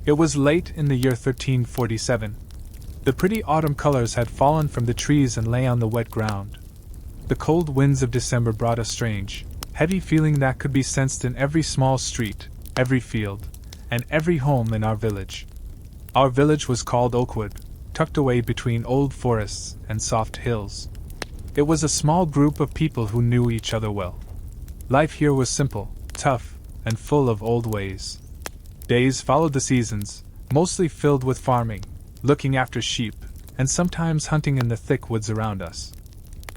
It was late in the year 1347. The pretty autumn colors had fallen from the trees and lay on the wet ground. The cold winds of December brought a strange, heavy feeling that could be sensed in every small street, every field, and every home in our village. Our village was called Oakwood, tucked away between old forests and soft hills. It was a small group of people who knew each other well. Life here was simple, tough, and full of old ways. Days followed the seasons, mostly filled with farming, looking after sheep, and sometimes hunting in the thick woods around us.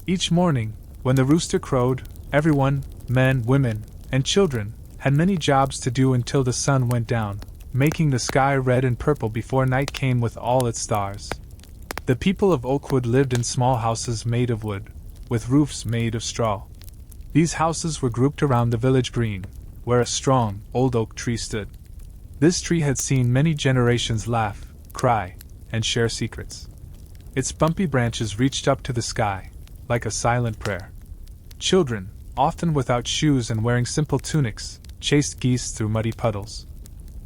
Each morning, when the rooster crowed, everyone, men, women, and children, had many jobs to do until the sun went down, making the sky red and purple before night came with all its stars. The people of Oakwood lived in small houses made of wood, with roofs made of straw. These houses were grouped around the village green, where a strong, old oak tree stood. This tree had seen many generations laugh, cry, and share secrets. Its bumpy branches reached up to the sky, like a silent prayer. Children, often without shoes and wearing simple tunics, chased geese through muddy puddles.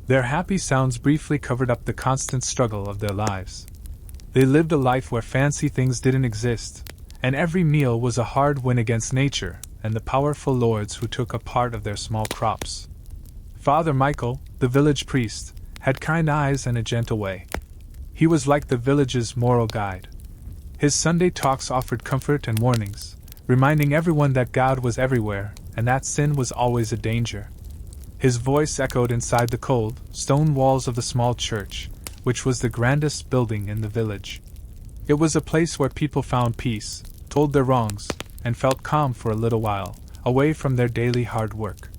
Their happy sounds briefly covered up the constant struggle of their lives. They lived a life where fancy things didn't exist, and every meal was a hard win against nature and the powerful lords who took a part of their small crops. Father Michael, the village priest, had kind eyes and a gentle way. He was like the village's moral guide. His Sunday talks offered comfort and warnings, reminding everyone that God was everywhere and that sin was always a danger. His voice echoed inside the cold, stone walls of the small church, which was the grandest building in the village. It was a place where people found peace, told their wrongs, and felt calm for a little while, away from their daily hard work.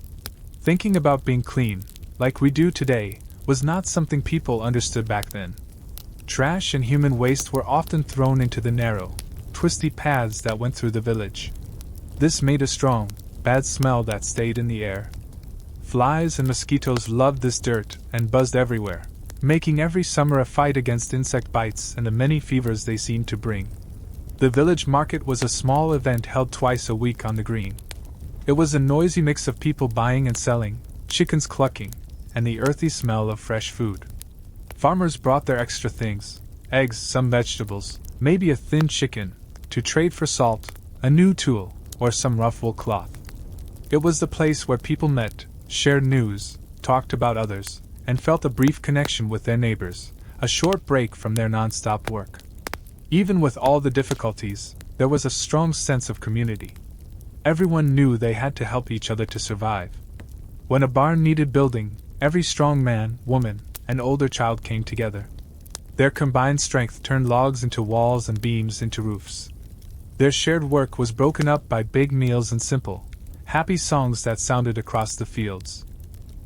Thinking about being clean, like we do today, was not something people understood back then. Trash and human waste were often thrown into the narrow, twisty paths that went through the village. This made a strong, bad smell that stayed in the air. Flies and mosquitoes loved this dirt and buzzed everywhere, making every summer a fight against insect bites and the many fevers they seemed to bring. The village market was a small event held twice a week on the green. It was a noisy mix of people buying and selling, chickens clucking, and the earthy smell of fresh food. Farmers brought their extra things, eggs, some vegetables, maybe a thin chicken, to trade for salt, a new tool, or some rough wool cloth. It was the place where people met, shared news, talked about others, and felt a brief connection with their neighbors, a short break from their non-stop work. Even with all the difficulties, there was a strong sense of community. Everyone knew they had to help each other to survive. When a barn needed building, every strong man, woman, and older child came together. Their combined strength turned logs into walls and beams into roofs. Their shared work was broken up by big meals and simple, happy songs that sounded across the fields.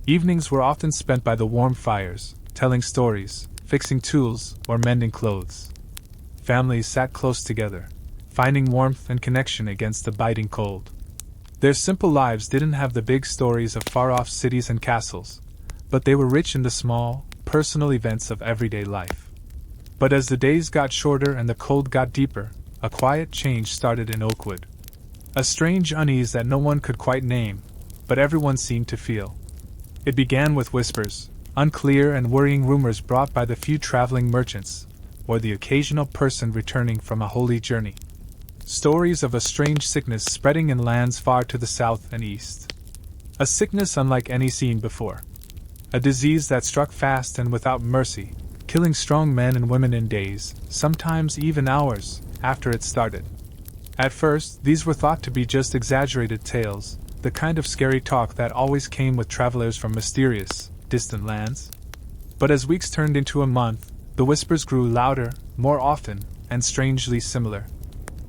Evenings were often spent by the warm fires, telling stories, fixing tools, or mending clothes. Families sat close together, finding warmth and connection against the biting cold. Their simple lives didn't have the big stories of far-off cities and castles, but they were rich in the small, personal events of everyday life. But as the days got shorter and the cold got deeper, a quiet change started in Oakwood. A strange unease that no one could quite name, but everyone seemed to feel. It began with whispers, unclear and worrying rumors brought by the few traveling merchants, or the occasional person returning from a holy journey. Stories of a strange sickness spreading in lands far to the south and east. A sickness unlike any seen before. A disease that struck fast and without mercy, killing strong men and women in days, sometimes even hours, after it started. At first, these were thought to be just exaggerated tales, the kind of scary talk that always came with travelers from mysterious, distant lands. But as weeks turned into a month, the whispers grew louder, more often, and strangely similar.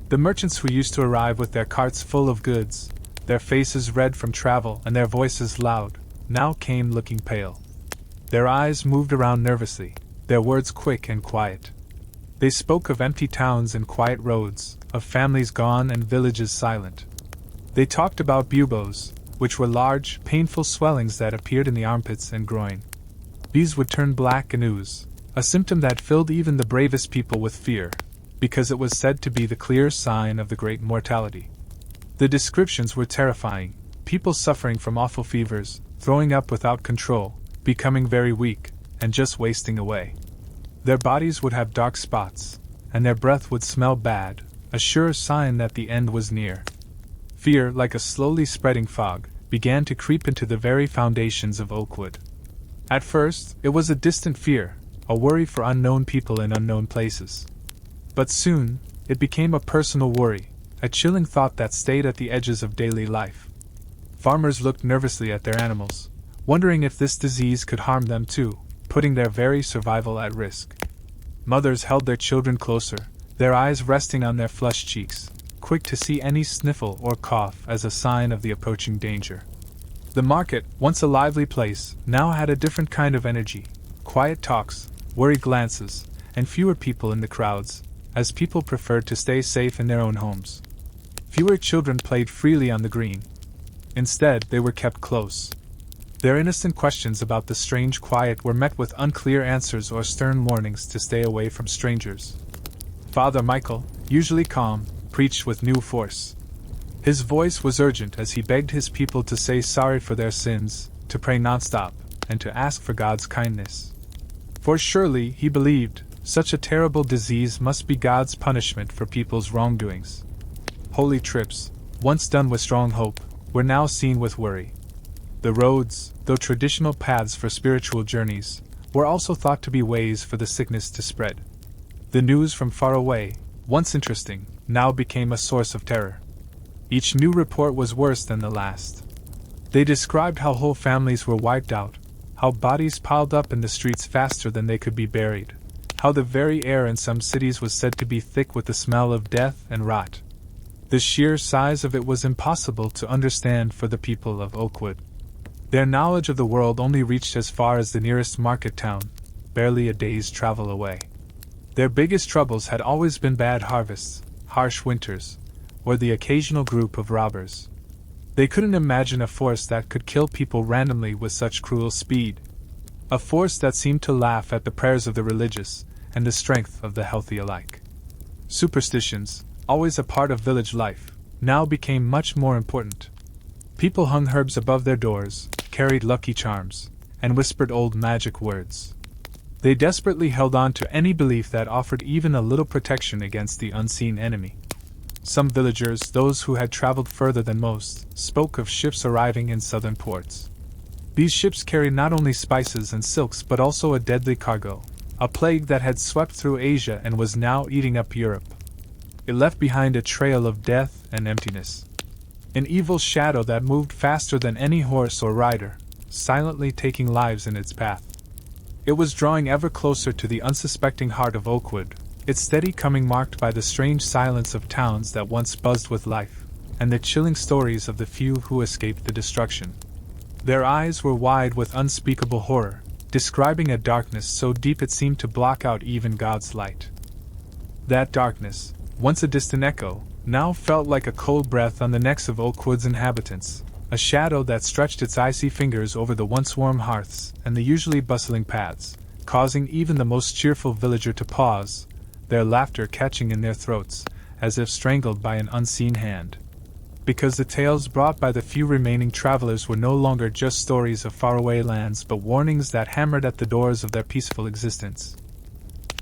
The merchants who used to arrive with their carts full of goods, their faces red from travel and their voices loud, now came looking pale. Their eyes moved around nervously, their words quick and quiet. They spoke of empty towns and quiet roads, of families gone and villages silent. They talked about buboes, which were large, painful swellings that appeared in the armpits and groin. These would turn black and ooze, a symptom that filled even the bravest people with fear, because it was said to be the clear sign of the great mortality. The descriptions were terrifying, people suffering from awful fevers, throwing up without control, becoming very weak, and just wasting away. Their bodies would have dark spots, and their breath would smell bad, a sure sign that the end was near. Fear, like a slowly spreading fog, began to creep into the very foundations of Oakwood. At first, it was a distant fear, a worry for unknown people in unknown places. But soon, it became a personal worry, a chilling thought that stayed at the edges of daily life. Farmers looked nervously at their animals, wondering if this disease could harm them too, putting their very survival at risk. Mothers held their children closer, their eyes resting on their flushed cheeks, quick to see any sniffle or cough as a sign of the approaching danger. The market, once a lively place, now had a different kind of energy: quiet talks, worried glances, and fewer people in the crowds, as people preferred to stay safe in their own homes. Fewer children played freely on the green. Instead, they were kept close. Their innocent questions about the strange quiet were met with unclear answers or stern warnings to stay away from strangers. Father Michael, usually calm, preached with new force. His voice was urgent as he begged his people to say sorry for their sins, to pray nonstop, and to ask for God's kindness. For surely, he believed, such a terrible disease must be God's punishment for people's wrongdoings. Holy trips, once done with strong hope, were now seen with worry. The roads, though traditional paths for spiritual journeys, were also thought to be ways for the sickness to spread. The news from far away, once interesting, now became a source of terror. Each new report was worse than the last. They described how whole families were wiped out, how bodies piled up in the streets faster than they could be buried, how the very air in some cities was said to be thick with the smell of death and rot. The sheer size of it was impossible to understand for the people of Oakwood. Their knowledge of the world only reached as far as the nearest market town, barely a day's travel away. Their biggest troubles had always been bad harvests, harsh winters, or the occasional group of robbers. They couldn't imagine a force that could kill people randomly with such cruel speed. A force that seemed to laugh at the prayers of the religious and the strength of the healthy alike. Superstitions, always a part of village life, now became much more important. People hung herbs above their doors, carried lucky charms, and whispered old magic words. They desperately held on to any belief that offered even a little protection against the unseen enemy. Some villagers, those who had traveled further than most, spoke of ships arriving in southern ports. These ships carried not only spices and silks but also a deadly cargo, a plague that had swept through Asia and was now eating up Europe. It left behind a trail of death and emptiness. An evil shadow that moved faster than any horse or rider, silently taking lives in its path. It was drawing ever closer to the unsuspecting heart of Oakwood, its steady coming marked by the strange silence of towns that once buzzed with life, and the chilling stories of the few who escaped the destruction. Their eyes were wide with unspeakable horror, describing a darkness so deep it seemed to block out even God's light. That darkness, once a distant echo, now felt like a cold breath on the necks of Oakwood's inhabitants, a shadow that stretched its icy fingers over the once warm hearths and the usually bustling paths, causing even the most cheerful villager to pause, their laughter catching in their throats, as if strangled by an unseen hand. Because the tales brought by the few remaining travelers were no longer just stories of faraway lands but warnings that hammered at the doors of their peaceful existence.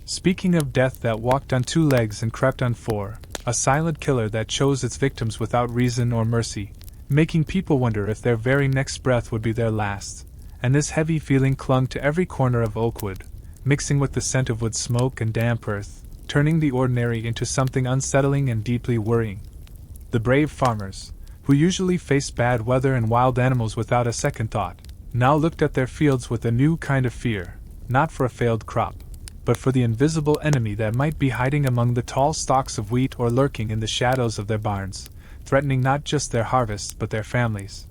Speaking of death that walked on two legs and crept on four, a silent killer that chose its victims without reason or mercy, making people wonder if their very next breath would be their last, and this heavy feeling clung to every corner of Oakwood, mixing with the scent of wood smoke and damp earth, turning the ordinary into something unsettling and deeply worrying. The brave farmers, who usually faced bad weather and wild animals without a second thought, now looked at their fields with a new kind of fear, not for a failed crop, but for the invisible enemy that might be hiding among the tall stalks of wheat or lurking in the shadows of their barns, threatening not just their harvests but their families.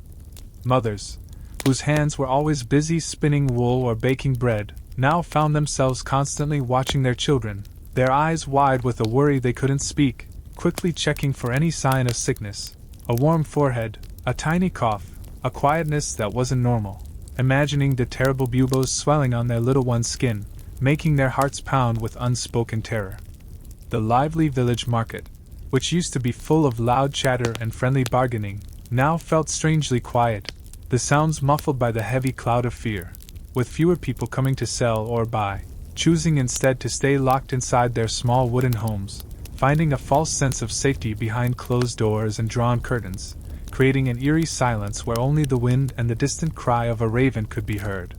Mothers, whose hands were always busy spinning wool or baking bread, now found themselves constantly watching their children, their eyes wide with a worry they couldn't speak, quickly checking for any sign of sickness, a warm forehead, a tiny cough, a quietness that wasn't normal, imagining the terrible buboes swelling on their little one's skin, making their hearts pound with unspoken terror. The lively village market, which used to be full of loud chatter and friendly bargaining, now felt strangely quiet, the sounds muffled by the heavy cloud of fear. with fewer people coming to sell or buy, choosing instead to stay locked inside their small wooden homes, finding a false sense of safety behind closed doors and drawn curtains, creating an eerie silence where only the wind and the distant cry of a raven could be heard.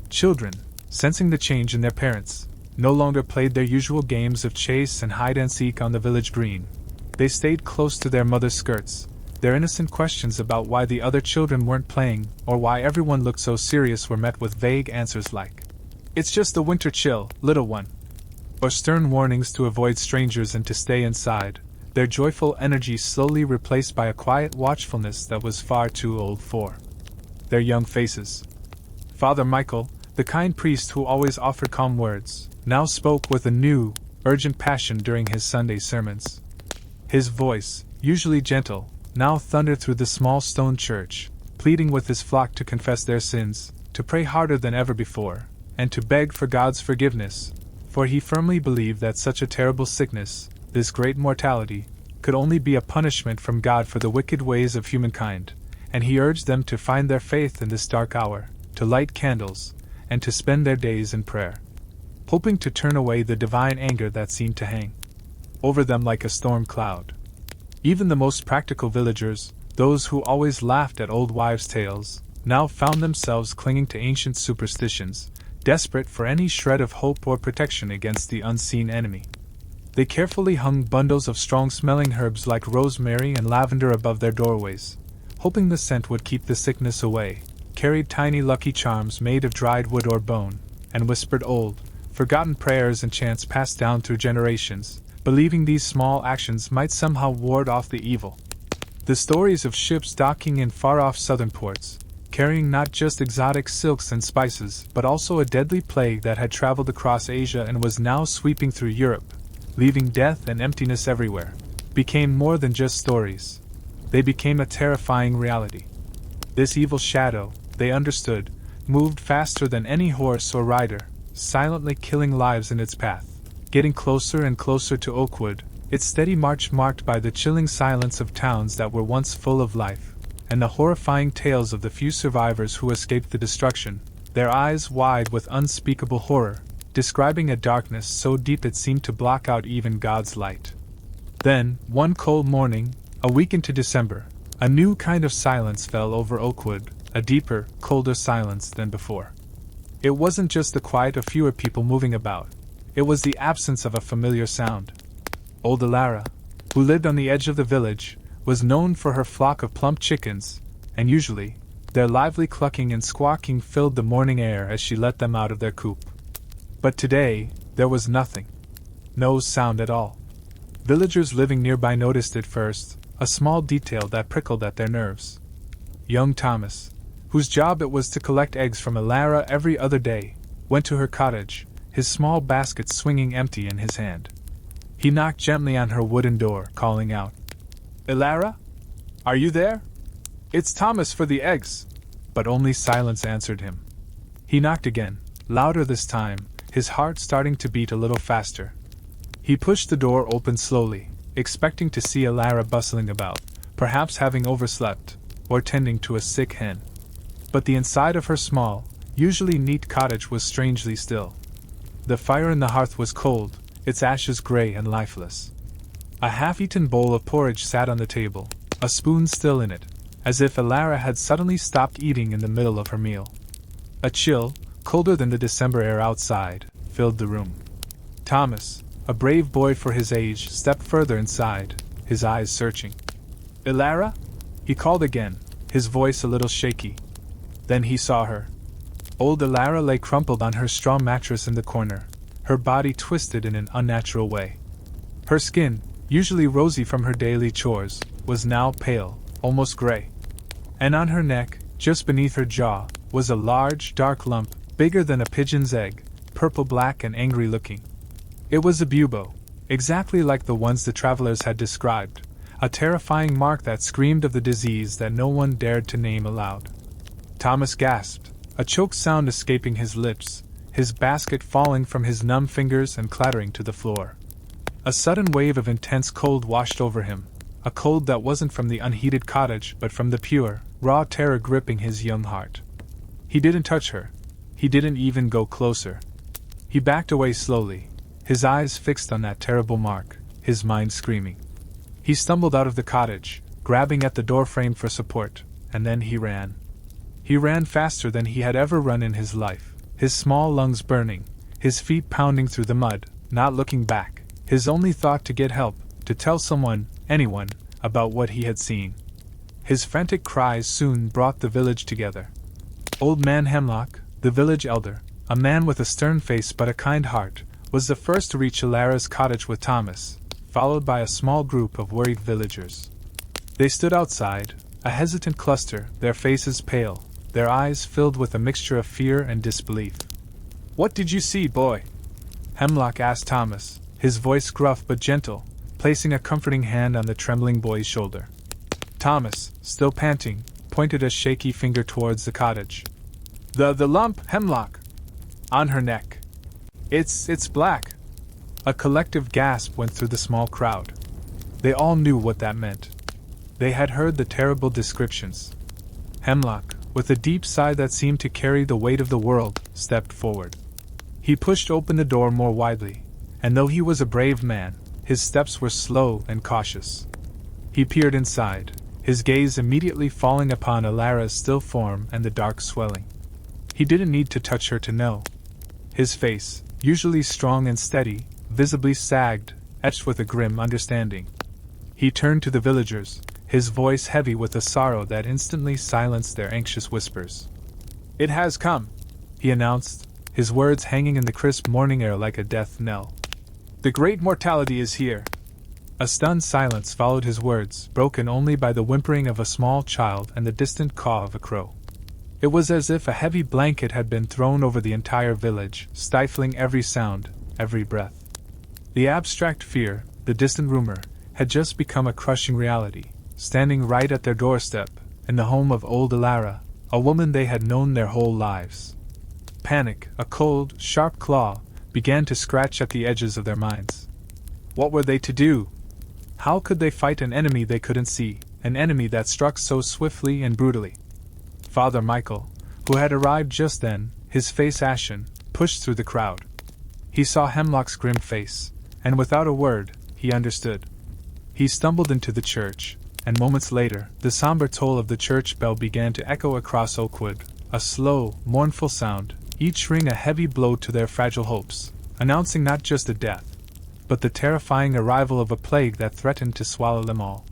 Children, sensing the change in their parents, no longer played their usual games of chase and hide-and-seek on the village green. They stayed close to their mother's skirts. Their innocent questions about why the other children weren't playing, or why everyone looked so serious, were met with vague answers like, "It's just the winter chill, little one," or stern warnings to avoid strangers and to stay inside, their joyful energy slowly replaced by a quiet watchfulness that was far too old for their young faces. Father Michael, the kind priest who always offered calm words, now spoke with a new, urgent passion during his Sunday sermons. His voice, usually gentle, now thundered through the small stone church, pleading with his flock to confess their sins, to pray harder than ever before, and to beg for God's forgiveness, for he firmly believed that such a terrible sickness, this great mortality, could only be a punishment from God for the wicked ways of humankind, and he urged them to find their faith in this dark hour, to light candles, and to spend their days in prayer, hoping to turn away the divine anger that seemed to hang over them like a storm cloud. Even the most practical villagers, those who always laughed at old wives' tales, now found themselves clinging to ancient superstitions, desperate for any shred of hope or protection against the unseen enemy. They carefully hung bundles of strong-smelling herbs like rosemary and lavender above their doorways, hoping the scent would keep the sickness away, carried tiny lucky charms made of dried wood or bone, and whispered old, forgotten prayers and chants passed down through generations, believing these small actions might somehow ward off the evil. The stories of ships docking in far-off southern ports, carrying not just exotic silks and spices but also a deadly plague that had traveled across Asia and was now sweeping through Europe, leaving death and emptiness everywhere, became more than just stories. They became a terrifying reality. This evil shadow, they understood, moved faster than any horse or rider, silently killing lives in its path, getting closer and closer to Oakwood, its steady march marked by the chilling silence of towns that were once full of life, and the horrifying tales of the few survivors who escaped the destruction, their eyes wide with unspeakable horror, describing a darkness so deep it seemed to block out even God's light. Then, one cold morning, a week into December, a new kind of silence fell over Oakwood, a deeper, colder silence than before. It wasn't just the quiet of fewer people moving about. It was the absence of a familiar sound. Old Alara, who lived on the edge of the village, was known for her flock of plump chickens, and usually, their lively clucking and squawking filled the morning air as she let them out of their coop. But today, there was nothing. No sound at all. Villagers living nearby noticed it first, a small detail that prickled at their nerves. Young Thomas, whose job it was to collect eggs from Alara every other day, went to her cottage, his small basket swinging empty in his hand. He knocked gently on her wooden door, calling out, "Alara? Are you there? It's Thomas for the eggs." But only silence answered him. He knocked again, louder this time, his heart starting to beat a little faster. He pushed the door open slowly, expecting to see Alara bustling about, perhaps having overslept, or tending to a sick hen. But the inside of her small, usually neat cottage was strangely still. The fire in the hearth was cold, its ashes gray and lifeless. A half-eaten bowl of porridge sat on the table, a spoon still in it, as if Alara had suddenly stopped eating in the middle of her meal. A chill, colder than the December air outside, filled the room. Thomas, a brave boy for his age, stepped further inside, his eyes searching. "Alara?" he called again, his voice a little shaky. Then he saw her. Old Alara lay crumpled on her straw mattress in the corner, her body twisted in an unnatural way. Her skin, usually rosy from her daily chores, was now pale, almost gray. And on her neck, just beneath her jaw, was a large, dark lump, bigger than a pigeon's egg, purple-black and angry-looking. It was a bubo, exactly like the ones the travelers had described, a terrifying mark that screamed of the disease that no one dared to name aloud. Thomas gasped, a choked sound escaping his lips, his basket falling from his numb fingers and clattering to the floor. A sudden wave of intense cold washed over him, a cold that wasn't from the unheated cottage but from the pure, raw terror gripping his young heart. He didn't touch her. He didn't even go closer. He backed away slowly, his eyes fixed on that terrible mark, his mind screaming. He stumbled out of the cottage, grabbing at the doorframe for support, and then he ran. He ran faster than he had ever run in his life, his small lungs burning, his feet pounding through the mud, not looking back, his only thought to get help, to tell someone, anyone, about what he had seen. His frantic cries soon brought the village together. Old Man Hemlock, the village elder, a man with a stern face but a kind heart, was the first to reach Alara's cottage with Thomas, followed by a small group of worried villagers. They stood outside, a hesitant cluster, their faces pale, their eyes filled with a mixture of fear and disbelief. "What did you see, boy?" Hemlock asked Thomas, his voice gruff but gentle, placing a comforting hand on the trembling boy's shoulder. Thomas, still panting, pointed a shaky finger towards the cottage. The lump, Hemlock! On her neck. It's black." A collective gasp went through the small crowd. They all knew what that meant. They had heard the terrible descriptions. Hemlock, with a deep sigh that seemed to carry the weight of the world, stepped forward. He pushed open the door more widely, and though he was a brave man, his steps were slow and cautious. He peered inside, his gaze immediately falling upon Alara's still form and the dark swelling. He didn't need to touch her to know. His face, usually strong and steady, visibly sagged, etched with a grim understanding. He turned to the villagers, his voice heavy with a sorrow that instantly silenced their anxious whispers. "It has come," he announced, his words hanging in the crisp morning air like a death knell. "The great mortality is here." A stunned silence followed his words, broken only by the whimpering of a small child and the distant caw of a crow. It was as if a heavy blanket had been thrown over the entire village, stifling every sound, every breath. The abstract fear, the distant rumor, had just become a crushing reality, standing right at their doorstep, in the home of old Alara, a woman they had known their whole lives. Panic, a cold, sharp claw, began to scratch at the edges of their minds. What were they to do? How could they fight an enemy they couldn't see, an enemy that struck so swiftly and brutally? Father Michael, who had arrived just then, his face ashen, pushed through the crowd. He saw Hemlock's grim face, and without a word, he understood. He stumbled into the church, and moments later, the somber toll of the church bell began to echo across Oakwood, a slow, mournful sound, each ring a heavy blow to their fragile hopes, announcing not just a death, but the terrifying arrival of a plague that threatened to swallow them all.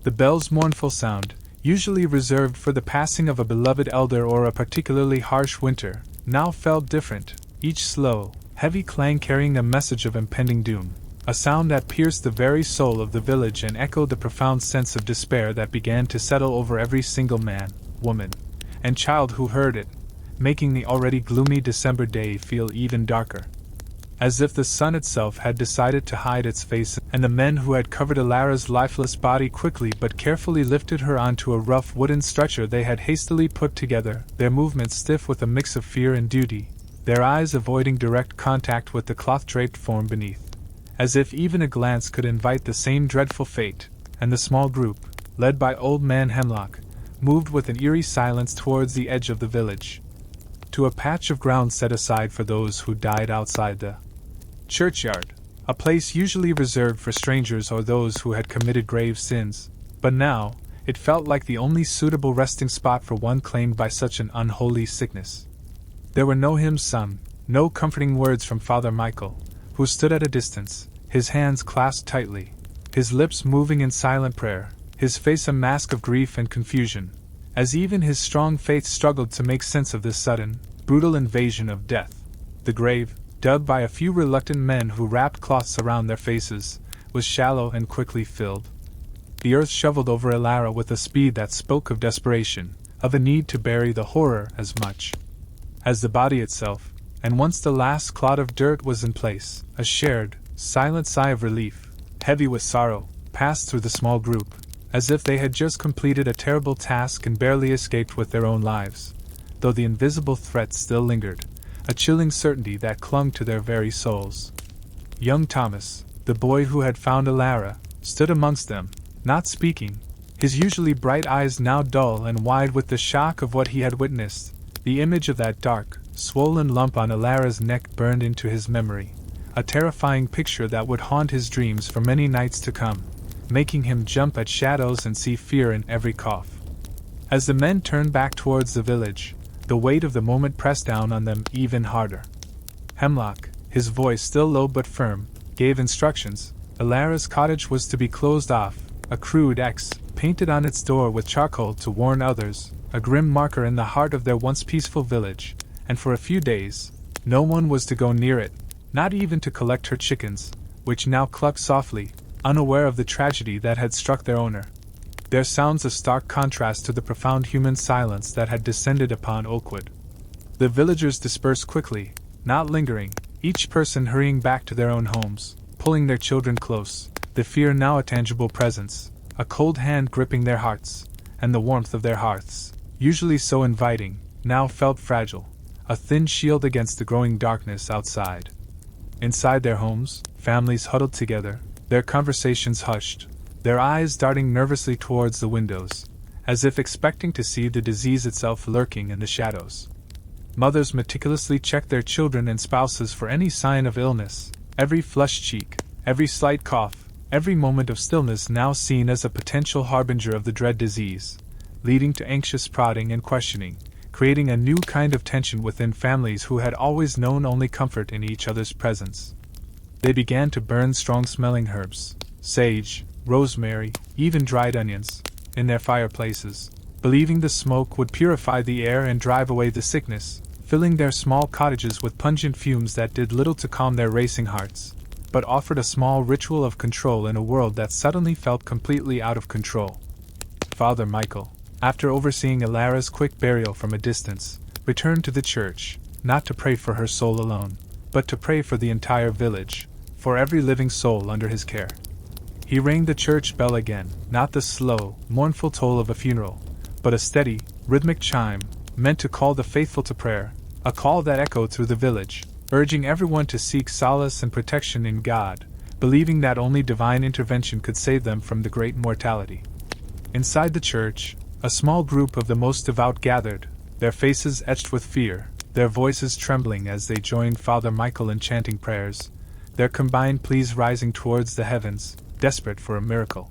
The bell's mournful sound, usually reserved for the passing of a beloved elder or a particularly harsh winter, now felt different, each slow, heavy clang carrying a message of impending doom, a sound that pierced the very soul of the village and echoed the profound sense of despair that began to settle over every single man, woman, and child who heard it, making the already gloomy December day feel even darker. As if the sun itself had decided to hide its face, and the men who had covered Alara's lifeless body quickly but carefully lifted her onto a rough wooden stretcher they had hastily put together, their movements stiff with a mix of fear and duty, their eyes avoiding direct contact with the cloth-draped form beneath, as if even a glance could invite the same dreadful fate, and the small group, led by Old Man Hemlock, moved with an eerie silence towards the edge of the village, to a patch of ground set aside for those who died outside the churchyard, a place usually reserved for strangers or those who had committed grave sins, but now, it felt like the only suitable resting spot for one claimed by such an unholy sickness. There were no hymns sung, no comforting words from Father Michael, who stood at a distance, his hands clasped tightly, his lips moving in silent prayer, his face a mask of grief and confusion, as even his strong faith struggled to make sense of this sudden, brutal invasion of death. The grave, dug by a few reluctant men who wrapped cloths around their faces, was shallow and quickly filled. The earth shoveled over Alara with a speed that spoke of desperation, of a need to bury the horror as much as the body itself, and once the last clod of dirt was in place, a shared, silent sigh of relief, heavy with sorrow, passed through the small group, as if they had just completed a terrible task and barely escaped with their own lives, though the invisible threat still lingered, a chilling certainty that clung to their very souls. Young Thomas, the boy who had found Alara, stood amongst them, not speaking, his usually bright eyes now dull and wide with the shock of what he had witnessed, The image of that dark, swollen lump on Alara's neck burned into his memory, a terrifying picture that would haunt his dreams for many nights to come, making him jump at shadows and see fear in every cough. As the men turned back towards the village, the weight of the moment pressed down on them even harder. Hemlock, his voice still low but firm, gave instructions. Alara's cottage was to be closed off, a crude X painted on its door with charcoal to warn others, a grim marker in the heart of their once peaceful village, and for a few days, no one was to go near it, not even to collect her chickens, which now clucked softly, unaware of the tragedy that had struck their owner. Their sounds a stark contrast to the profound human silence that had descended upon Oakwood. The villagers dispersed quickly, not lingering, each person hurrying back to their own homes, pulling their children close, the fear now a tangible presence, a cold hand gripping their hearts, and the warmth of their hearths, usually so inviting, now felt fragile, a thin shield against the growing darkness outside. Inside their homes, families huddled together, their conversations hushed, their eyes darting nervously towards the windows, as if expecting to see the disease itself lurking in the shadows. Mothers meticulously checked their children and spouses for any sign of illness, every flushed cheek, every slight cough, every moment of stillness now seen as a potential harbinger of the dread disease, leading to anxious prodding and questioning, creating a new kind of tension within families who had always known only comfort in each other's presence. They began to burn strong-smelling herbs, sage, rosemary, even dried onions, in their fireplaces, believing the smoke would purify the air and drive away the sickness, filling their small cottages with pungent fumes that did little to calm their racing hearts, but offered a small ritual of control in a world that suddenly felt completely out of control. Father Michael, after overseeing Alara's quick burial from a distance, returned to the church, not to pray for her soul alone, but to pray for the entire village, for every living soul under his care. He rang the church bell again, not the slow, mournful toll of a funeral, but a steady, rhythmic chime, meant to call the faithful to prayer, a call that echoed through the village, urging everyone to seek solace and protection in God, believing that only divine intervention could save them from the great mortality. Inside the church, a small group of the most devout gathered, their faces etched with fear, their voices trembling as they joined Father Michael in chanting prayers, their combined pleas rising towards the heavens, desperate for a miracle.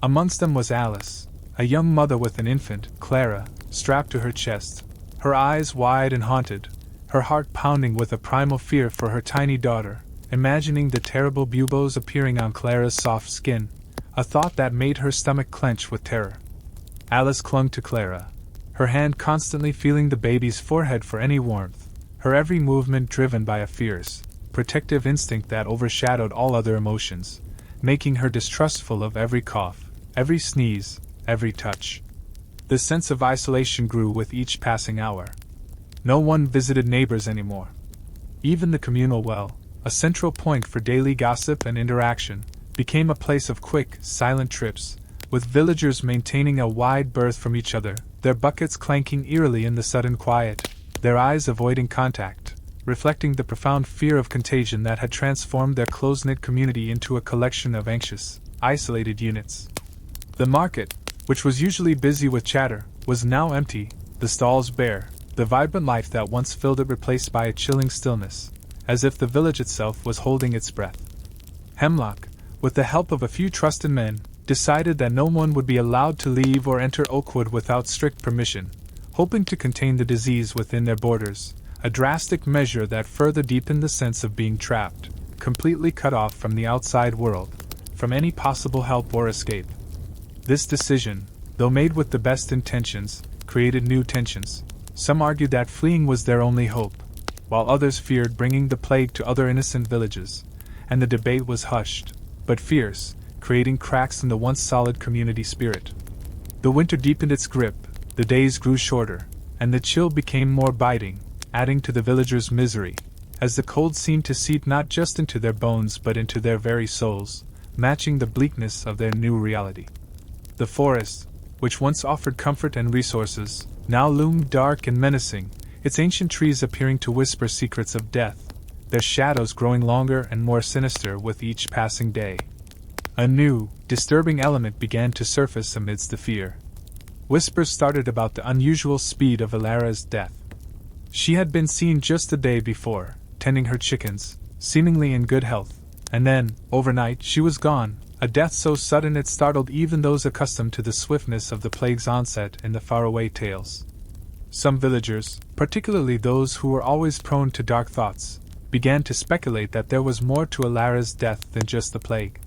Amongst them was Alice, a young mother with an infant, Clara, strapped to her chest, her eyes wide and haunted, her heart pounding with a primal fear for her tiny daughter, imagining the terrible buboes appearing on Clara's soft skin, a thought that made her stomach clench with terror. Alice clung to Clara, her hand constantly feeling the baby's forehead for any warmth, her every movement driven by a fierce, protective instinct that overshadowed all other emotions, making her distrustful of every cough, every sneeze, every touch. The sense of isolation grew with each passing hour. No one visited neighbors anymore. Even the communal well, a central point for daily gossip and interaction, became a place of quick, silent trips, with villagers maintaining a wide berth from each other, their buckets clanking eerily in the sudden quiet, their eyes avoiding contact, reflecting the profound fear of contagion that had transformed their close-knit community into a collection of anxious, isolated units. The market, which was usually busy with chatter, was now empty, the stalls bare, the vibrant life that once filled it replaced by a chilling stillness, as if the village itself was holding its breath. Hemlock, with the help of a few trusted men, decided that no one would be allowed to leave or enter Oakwood without strict permission, hoping to contain the disease within their borders, a drastic measure that further deepened the sense of being trapped, completely cut off from the outside world, from any possible help or escape. This decision, though made with the best intentions, created new tensions. Some argued that fleeing was their only hope, while others feared bringing the plague to other innocent villages, and the debate was hushed, but fierce, creating cracks in the once solid community spirit. The winter deepened its grip, the days grew shorter, and the chill became more biting, adding to the villagers' misery, as the cold seemed to seep not just into their bones but into their very souls, matching the bleakness of their new reality. The forest, which once offered comfort and resources, now loomed dark and menacing, its ancient trees appearing to whisper secrets of death, their shadows growing longer and more sinister with each passing day. A new, disturbing element began to surface amidst the fear. Whispers started about the unusual speed of Alara's death, She had been seen just the day before, tending her chickens, seemingly in good health, and then, overnight, she was gone, a death so sudden it startled even those accustomed to the swiftness of the plague's onset in the faraway tales. Some villagers, particularly those who were always prone to dark thoughts, began to speculate that there was more to Alara's death than just the plague.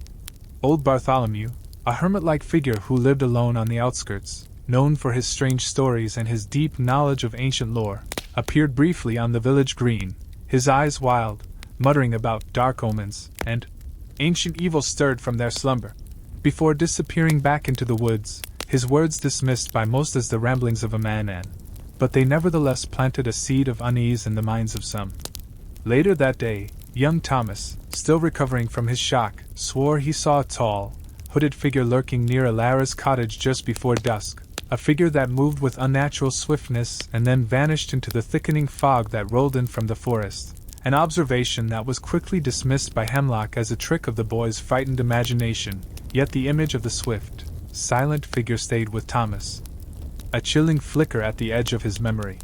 Old Bartholomew, a hermit-like figure who lived alone on the outskirts, known for his strange stories and his deep knowledge of ancient lore, appeared briefly on the village green, his eyes wild, muttering about dark omens and ancient evils stirred from their slumber, before disappearing back into the woods, his words dismissed by most as the ramblings of a madman, but they nevertheless planted a seed of unease in the minds of some. Later that day, young Thomas, still recovering from his shock, swore he saw a tall, hooded figure lurking near Alara's cottage just before dusk, a figure that moved with unnatural swiftness and then vanished into the thickening fog that rolled in from the forest, an observation that was quickly dismissed by Hemlock as a trick of the boy's frightened imagination, yet the image of the swift, silent figure stayed with Thomas, a chilling flicker at the edge of his memory.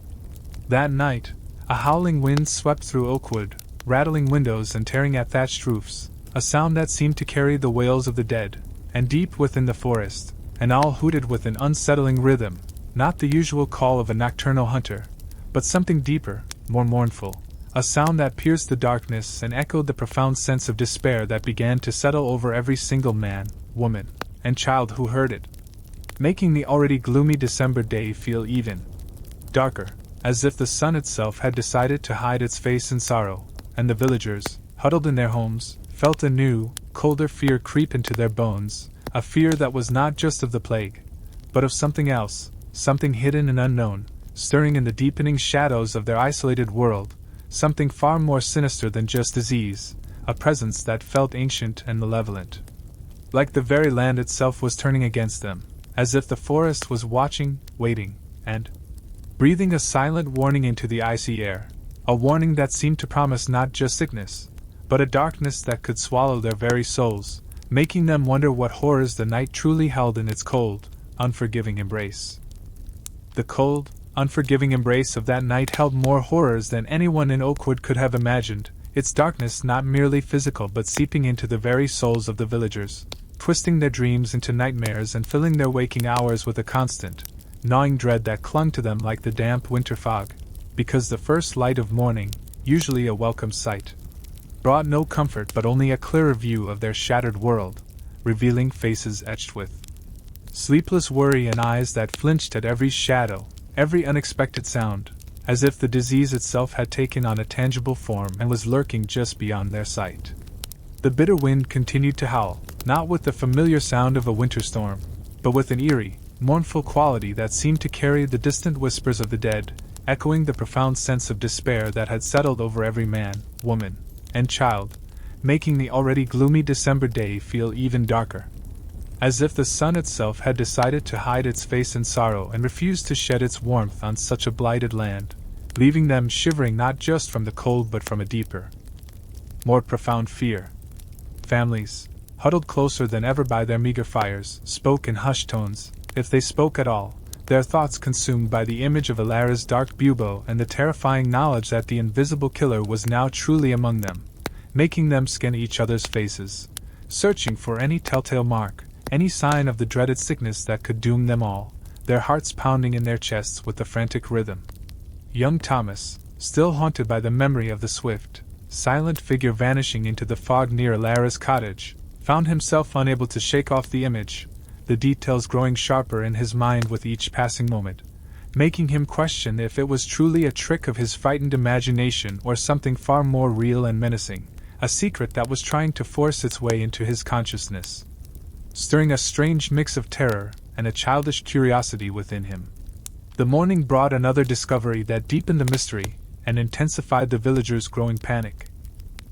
That night, a howling wind swept through Oakwood, rattling windows and tearing at thatched roofs, a sound that seemed to carry the wails of the dead, and deep within the forest, an owl hooted with an unsettling rhythm, not the usual call of a nocturnal hunter, but something deeper, more mournful, a sound that pierced the darkness and echoed the profound sense of despair that began to settle over every single man, woman, and child who heard it, making the already gloomy December day feel even darker, as if the sun itself had decided to hide its face in sorrow, and the villagers, huddled in their homes, felt a new, colder fear creep into their bones, a fear that was not just of the plague, but of something else, something hidden and unknown, stirring in the deepening shadows of their isolated world, something far more sinister than just disease, a presence that felt ancient and malevolent. Like the very land itself was turning against them, as if the forest was watching, waiting, and breathing a silent warning into the icy air, a warning that seemed to promise not just sickness, but a darkness that could swallow their very souls, making them wonder what horrors the night truly held in its cold, unforgiving embrace. The cold, unforgiving embrace of that night held more horrors than anyone in Oakwood could have imagined, its darkness not merely physical but seeping into the very souls of the villagers, twisting their dreams into nightmares and filling their waking hours with a constant, gnawing dread that clung to them like the damp winter fog, because the first light of morning, usually a welcome sight, brought no comfort but only a clearer view of their shattered world, revealing faces etched with sleepless worry and eyes that flinched at every shadow, every unexpected sound, as if the disease itself had taken on a tangible form and was lurking just beyond their sight. The bitter wind continued to howl, not with the familiar sound of a winter storm, but with an eerie, mournful quality that seemed to carry the distant whispers of the dead, echoing the profound sense of despair that had settled over every man, woman, and child, making the already gloomy December day feel even darker. As if the sun itself had decided to hide its face in sorrow and refused to shed its warmth on such a blighted land, leaving them shivering not just from the cold but from a deeper, more profound fear. Families, huddled closer than ever by their meager fires, spoke in hushed tones, if they spoke at all, their thoughts consumed by the image of Alara's dark bubo and the terrifying knowledge that the invisible killer was now truly among them, making them scan each other's faces, searching for any telltale mark, any sign of the dreaded sickness that could doom them all, their hearts pounding in their chests with a frantic rhythm. Young Thomas, still haunted by the memory of the swift, silent figure vanishing into the fog near Alara's cottage, found himself unable to shake off the image, the details growing sharper in his mind with each passing moment, making him question if it was truly a trick of his frightened imagination or something far more real and menacing, a secret that was trying to force its way into his consciousness, stirring a strange mix of terror and a childish curiosity within him. The morning brought another discovery that deepened the mystery and intensified the villagers' growing panic.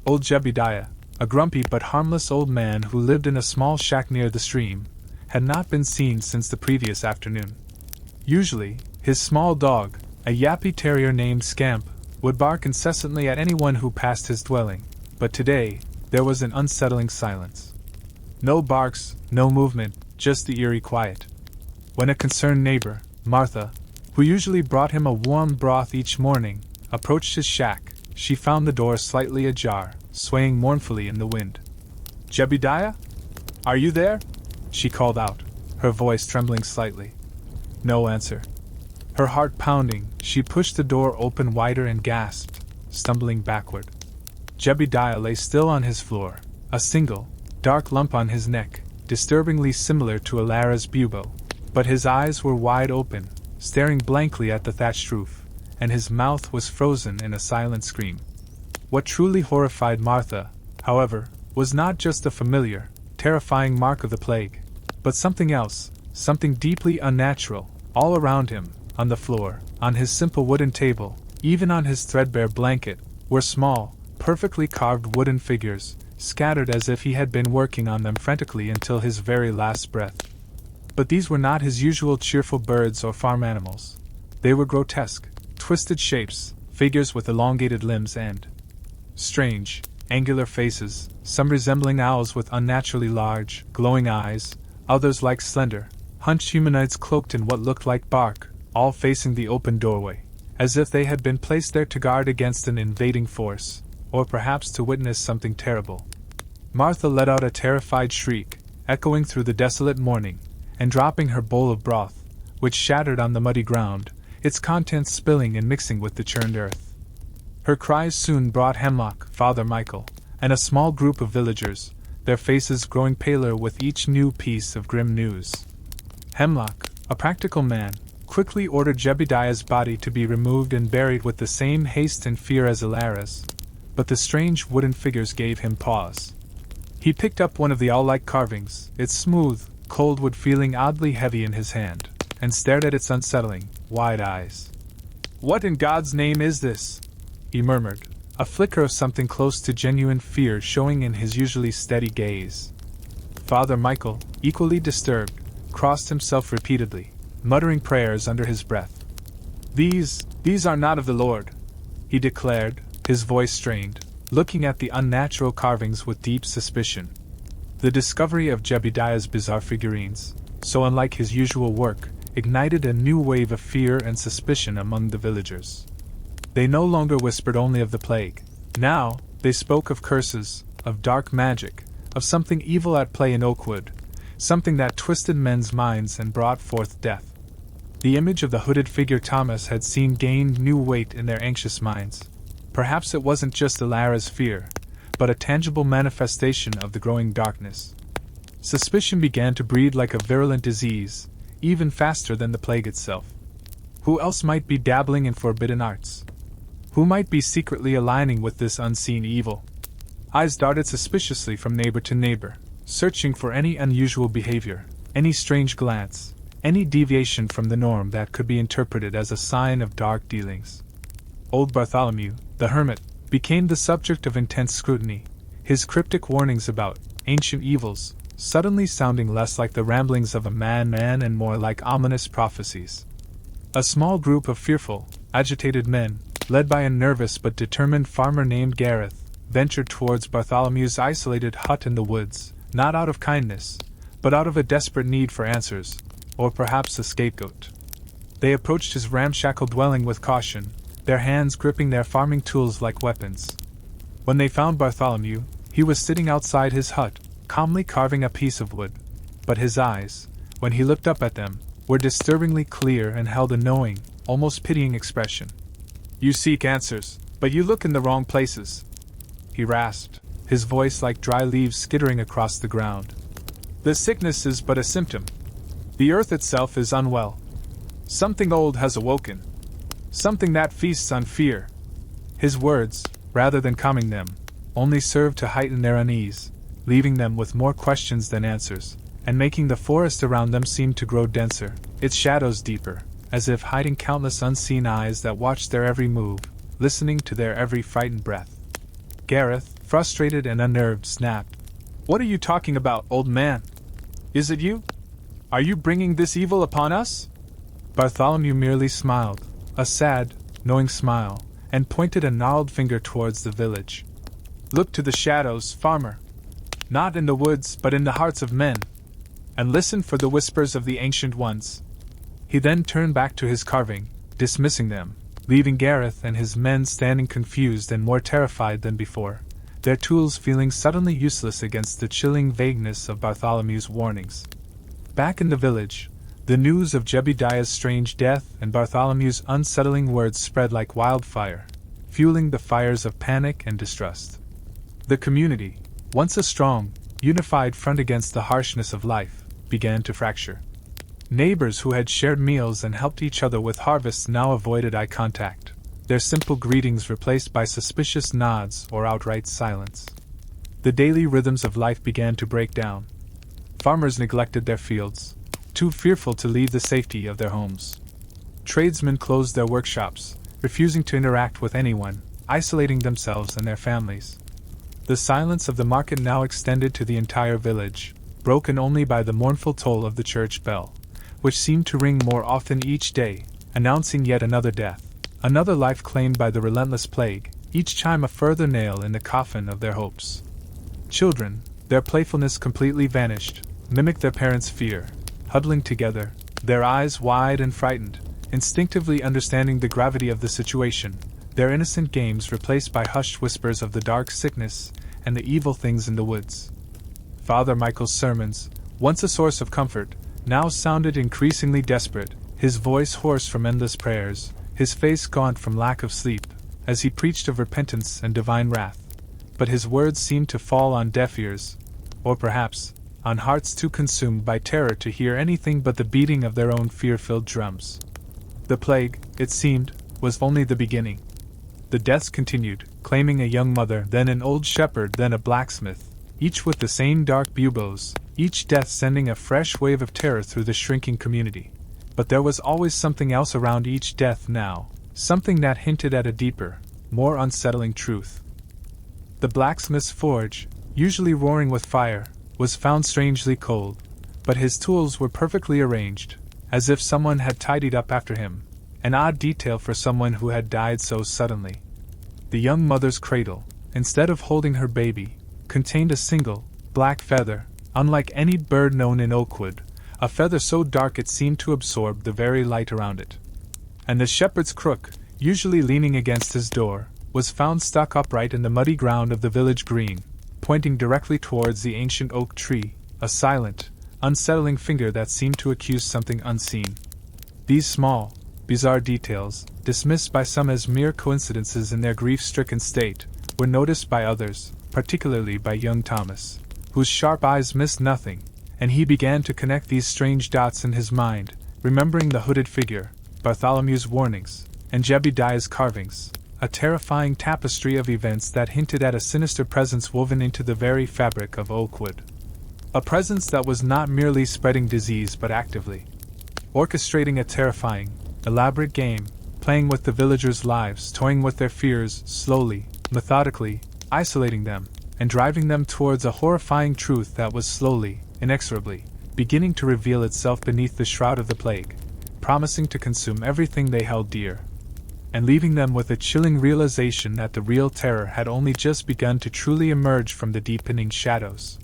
Old Jebediah, a grumpy but harmless old man who lived in a small shack near the stream, had not been seen since the previous afternoon. Usually, his small dog, a yappy terrier named Scamp, would bark incessantly at anyone who passed his dwelling, but today, there was an unsettling silence. No barks, no movement, just the eerie quiet. When a concerned neighbor, Martha, who usually brought him a warm broth each morning, approached his shack, she found the door slightly ajar, swaying mournfully in the wind. "Jebediah? Are you there?" she called out, her voice trembling slightly. No answer. Her heart pounding, she pushed the door open wider and gasped, stumbling backward. Jebediah lay still on his floor, a single, dark lump on his neck, disturbingly similar to Alara's bubo, but his eyes were wide open, staring blankly at the thatched roof, and his mouth was frozen in a silent scream. What truly horrified Martha, however, was not just the familiar, terrifying mark of the plague, but something else, something deeply unnatural, all around him, on the floor, on his simple wooden table, even on his threadbare blanket, were small, perfectly carved wooden figures, scattered as if he had been working on them frantically until his very last breath. But these were not his usual cheerful birds or farm animals. They were grotesque, twisted shapes, figures with elongated limbs and strange, angular faces, some resembling owls with unnaturally large, glowing eyes, others like slender, hunched humanoids cloaked in what looked like bark, all facing the open doorway, as if they had been placed there to guard against an invading force, or perhaps to witness something terrible. Martha let out a terrified shriek, echoing through the desolate morning, and dropping her bowl of broth, which shattered on the muddy ground, its contents spilling and mixing with the churned earth. Her cries soon brought Hemlock, Father Michael, and a small group of villagers, their faces growing paler with each new piece of grim news. Hemlock, a practical man, quickly ordered Jebediah's body to be removed and buried with the same haste and fear as Alara's, but the strange wooden figures gave him pause. He picked up one of the owl-like carvings, its smooth, cold wood feeling oddly heavy in his hand, and stared at its unsettling, wide eyes. "What in God's name is this?" he murmured, a flicker of something close to genuine fear showing in his usually steady gaze. Father Michael, equally disturbed, crossed himself repeatedly, muttering prayers under his breath. These are not of the Lord," he declared, his voice strained, looking at the unnatural carvings with deep suspicion. The discovery of Jebediah's bizarre figurines, so unlike his usual work, ignited a new wave of fear and suspicion among the villagers. They no longer whispered only of the plague. Now, they spoke of curses, of dark magic, of something evil at play in Oakwood, something that twisted men's minds and brought forth death. The image of the hooded figure Thomas had seen gained new weight in their anxious minds. Perhaps it wasn't just Alara's fear, but a tangible manifestation of the growing darkness. Suspicion began to breed like a virulent disease, even faster than the plague itself. Who else might be dabbling in forbidden arts? Who might be secretly aligning with this unseen evil? Eyes darted suspiciously from neighbor to neighbor, searching for any unusual behavior, any strange glance, any deviation from the norm that could be interpreted as a sign of dark dealings. Old Bartholomew, the hermit, became the subject of intense scrutiny, his cryptic warnings about ancient evils suddenly sounding less like the ramblings of a madman and more like ominous prophecies. A small group of fearful, agitated men, led by a nervous but determined farmer named Gareth, ventured towards Bartholomew's isolated hut in the woods, not out of kindness, but out of a desperate need for answers, or perhaps a scapegoat. They approached his ramshackle dwelling with caution, their hands gripping their farming tools like weapons. When they found Bartholomew, he was sitting outside his hut, calmly carving a piece of wood, but his eyes, when he looked up at them, were disturbingly clear and held a knowing, almost pitying expression. "You seek answers, but you look in the wrong places," he rasped, his voice like dry leaves skittering across the ground. "The sickness is but a symptom. The earth itself is unwell. Something old has awoken. Something that feasts on fear." His words, rather than calming them, only served to heighten their unease, leaving them with more questions than answers, and making the forest around them seem to grow denser, its shadows deeper, as if hiding countless unseen eyes that watched their every move, listening to their every frightened breath. Gareth, frustrated and unnerved, snapped, "What are you talking about, old man? Is it you? Are you bringing this evil upon us?" Bartholomew merely smiled, a sad, knowing smile, and pointed a gnarled finger towards the village. "Look to the shadows, farmer. Not in the woods, but in the hearts of men. And listen for the whispers of the ancient ones." He then turned back to his carving, dismissing them, leaving Gareth and his men standing confused and more terrified than before, their tools feeling suddenly useless against the chilling vagueness of Bartholomew's warnings. Back in the village, the news of Jebediah's strange death and Bartholomew's unsettling words spread like wildfire, fueling the fires of panic and distrust. The community, once a strong, unified front against the harshness of life, began to fracture. Neighbors who had shared meals and helped each other with harvests now avoided eye contact, their simple greetings replaced by suspicious nods or outright silence. The daily rhythms of life began to break down. Farmers neglected their fields, too fearful to leave the safety of their homes. Tradesmen closed their workshops, refusing to interact with anyone, isolating themselves and their families. The silence of the market now extended to the entire village, broken only by the mournful toll of the church bell, which seemed to ring more often each day, announcing yet another death, another life claimed by the relentless plague, each chime a further nail in the coffin of their hopes. Children, their playfulness completely vanished, mimicked their parents' fear, huddling together, their eyes wide and frightened, instinctively understanding the gravity of the situation, their innocent games replaced by hushed whispers of the dark sickness and the evil things in the woods. Father Michael's sermons, once a source of comfort, now sounded increasingly desperate, his voice hoarse from endless prayers, his face gaunt from lack of sleep, as he preached of repentance and divine wrath. But his words seemed to fall on deaf ears, or perhaps, on hearts too consumed by terror to hear anything but the beating of their own fear-filled drums. The plague, it seemed, was only the beginning. The deaths continued, claiming a young mother, then an old shepherd, then a blacksmith, each with the same dark buboes, each death sending a fresh wave of terror through the shrinking community. But there was always something else around each death now, something that hinted at a deeper, more unsettling truth. The blacksmith's forge, usually roaring with fire, was found strangely cold, but his tools were perfectly arranged, as if someone had tidied up after him, an odd detail for someone who had died so suddenly. The young mother's cradle, instead of holding her baby, contained a single, black feather, unlike any bird known in Oakwood, a feather so dark it seemed to absorb the very light around it. And the shepherd's crook, usually leaning against his door, was found stuck upright in the muddy ground of the village green, pointing directly towards the ancient oak tree, a silent, unsettling finger that seemed to accuse something unseen. These small, bizarre details, dismissed by some as mere coincidences in their grief-stricken state, were noticed by others, particularly by young Thomas, whose sharp eyes missed nothing, and he began to connect these strange dots in his mind, remembering the hooded figure, Bartholomew's warnings, and Jebediah's carvings, a terrifying tapestry of events that hinted at a sinister presence woven into the very fabric of Oakwood. A presence that was not merely spreading disease but actively orchestrating a terrifying, elaborate game, playing with the villagers' lives, toying with their fears, slowly, methodically, isolating them, and driving them towards a horrifying truth that was slowly, inexorably, beginning to reveal itself beneath the shroud of the plague, promising to consume everything they held dear, and leaving them with a chilling realization that the real terror had only just begun to truly emerge from the deepening shadows.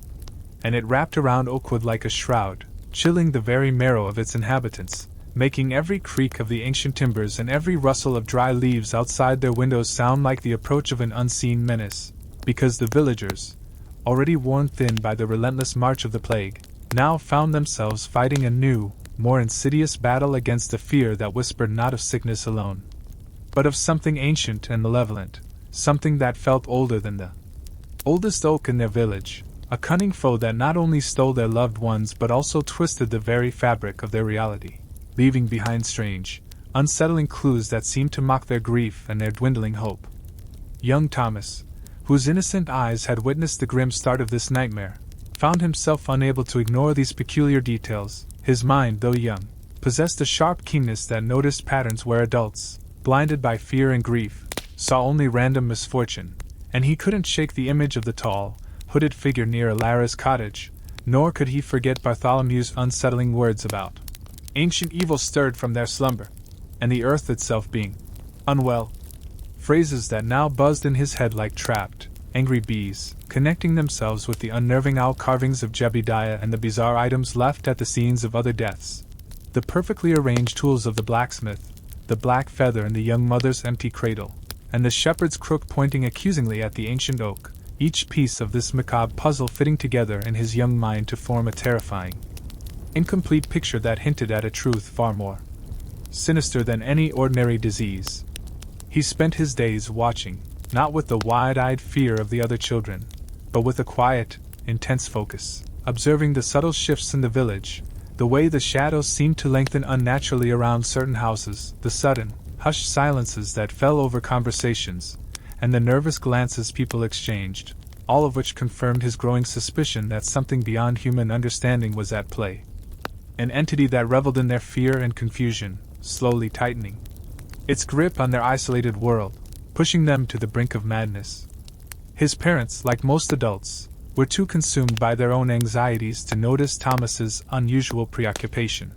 And it wrapped around Oakwood like a shroud, chilling the very marrow of its inhabitants, making every creak of the ancient timbers and every rustle of dry leaves outside their windows sound like the approach of an unseen menace, because the villagers, already worn thin by the relentless march of the plague, now found themselves fighting a new, more insidious battle against a fear that whispered not of sickness alone, but of something ancient and malevolent, something that felt older than the oldest oak in their village, a cunning foe that not only stole their loved ones but also twisted the very fabric of their reality, leaving behind strange, unsettling clues that seemed to mock their grief and their dwindling hope. Young Thomas, whose innocent eyes had witnessed the grim start of this nightmare, found himself unable to ignore these peculiar details. His mind, though young, possessed a sharp keenness that noticed patterns where adults, blinded by fear and grief, saw only random misfortune, and he couldn't shake the image of the tall, hooded figure near Alara's cottage, nor could he forget Bartholomew's unsettling words about ancient evil stirred from their slumber, and the earth itself being unwell. Phrases that now buzzed in his head like trapped, angry bees, connecting themselves with the unnerving owl carvings of Jebediah and the bizarre items left at the scenes of other deaths. The perfectly arranged tools of the blacksmith, the black feather in the young mother's empty cradle, and the shepherd's crook pointing accusingly at the ancient oak, each piece of this macabre puzzle fitting together in his young mind to form a terrifying, incomplete picture that hinted at a truth far more sinister than any ordinary disease. He spent his days watching, not with the wide-eyed fear of the other children, but with a quiet, intense focus, observing the subtle shifts in the village, the way the shadows seemed to lengthen unnaturally around certain houses, the sudden, hushed silences that fell over conversations, and the nervous glances people exchanged, all of which confirmed his growing suspicion that something beyond human understanding was at play. An entity that reveled in their fear and confusion, slowly tightening its grip on their isolated world, pushing them to the brink of madness. His parents, like most adults, were too consumed by their own anxieties to notice Thomas's unusual preoccupation.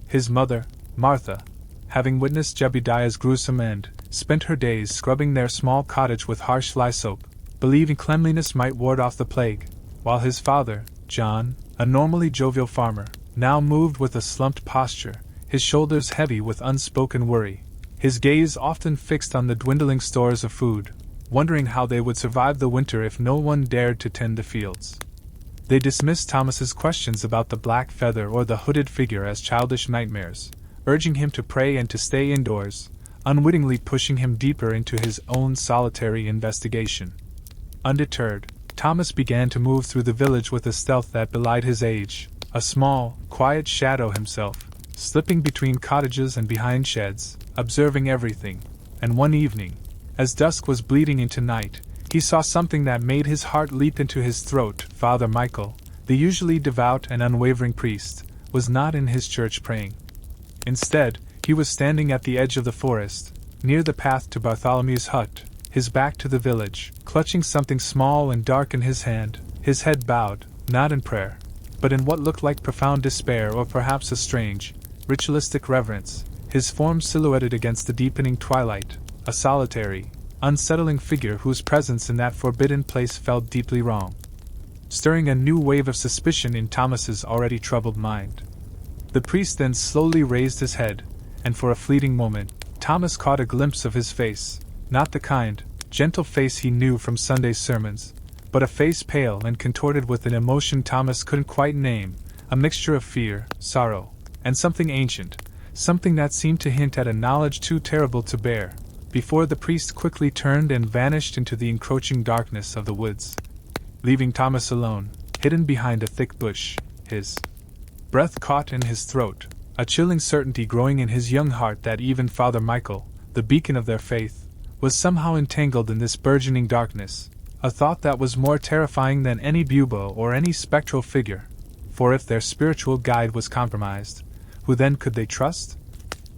His mother, Martha, having witnessed Jebediah's gruesome end, spent her days scrubbing their small cottage with harsh lye soap, believing cleanliness might ward off the plague, while his father, John, a normally jovial farmer, now moved with a slumped posture, his shoulders heavy with unspoken worry, his gaze often fixed on the dwindling stores of food, wondering how they would survive the winter if no one dared to tend the fields. They dismissed Thomas's questions about the black feather or the hooded figure as childish nightmares, urging him to pray and to stay indoors, unwittingly pushing him deeper into his own solitary investigation. Undeterred, Thomas began to move through the village with a stealth that belied his age, a small, quiet shadow himself, slipping between cottages and behind sheds, observing everything, and one evening, as dusk was bleeding into night, he saw something that made his heart leap into his throat. Father Michael, the usually devout and unwavering priest, was not in his church praying. Instead, he was standing at the edge of the forest, near the path to Bartholomew's hut, his back to the village, clutching something small and dark in his hand, his head bowed, not in prayer, but in what looked like profound despair or perhaps a strange, ritualistic reverence, his form silhouetted against the deepening twilight, a solitary, unsettling figure whose presence in that forbidden place felt deeply wrong, stirring a new wave of suspicion in Thomas's already troubled mind. The priest then slowly raised his head, and for a fleeting moment, Thomas caught a glimpse of his face, not the kind, gentle face he knew from Sunday's sermons, but a face pale and contorted with an emotion Thomas couldn't quite name, a mixture of fear, sorrow, and something ancient, something that seemed to hint at a knowledge too terrible to bear, before the priest quickly turned and vanished into the encroaching darkness of the woods, leaving Thomas alone, hidden behind a thick bush, his breath caught in his throat, a chilling certainty growing in his young heart that even Father Michael, the beacon of their faith, was somehow entangled in this burgeoning darkness, a thought that was more terrifying than any bubo or any spectral figure, for if their spiritual guide was compromised, who then could they trust?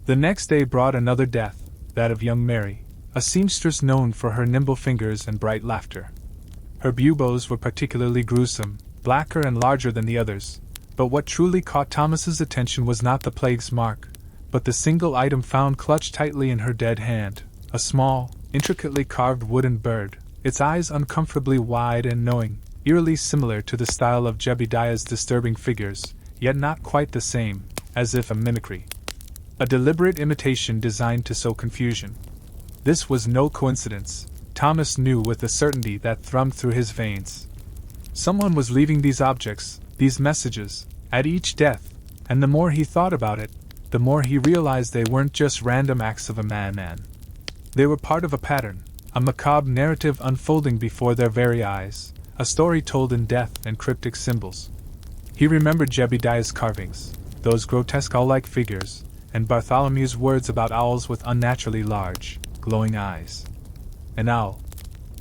The next day brought another death, that of young Mary, a seamstress known for her nimble fingers and bright laughter. Her buboes were particularly gruesome, blacker and larger than the others, but what truly caught Thomas's attention was not the plague's mark, but the single item found clutched tightly in her dead hand, a small, intricately carved wooden bird, its eyes uncomfortably wide and knowing, eerily similar to the style of Jebediah's disturbing figures, yet not quite the same, as if a mimicry. A deliberate imitation designed to sow confusion. This was no coincidence, Thomas knew with a certainty that thrummed through his veins. Someone was leaving these objects, these messages, at each death, and the more he thought about it, the more he realized they weren't just random acts of a madman. They were part of a pattern, a macabre narrative unfolding before their very eyes, a story told in death and cryptic symbols. He remembered Jebediah's carvings, those grotesque owl-like figures, and Bartholomew's words about owls with unnaturally large, glowing eyes. An owl,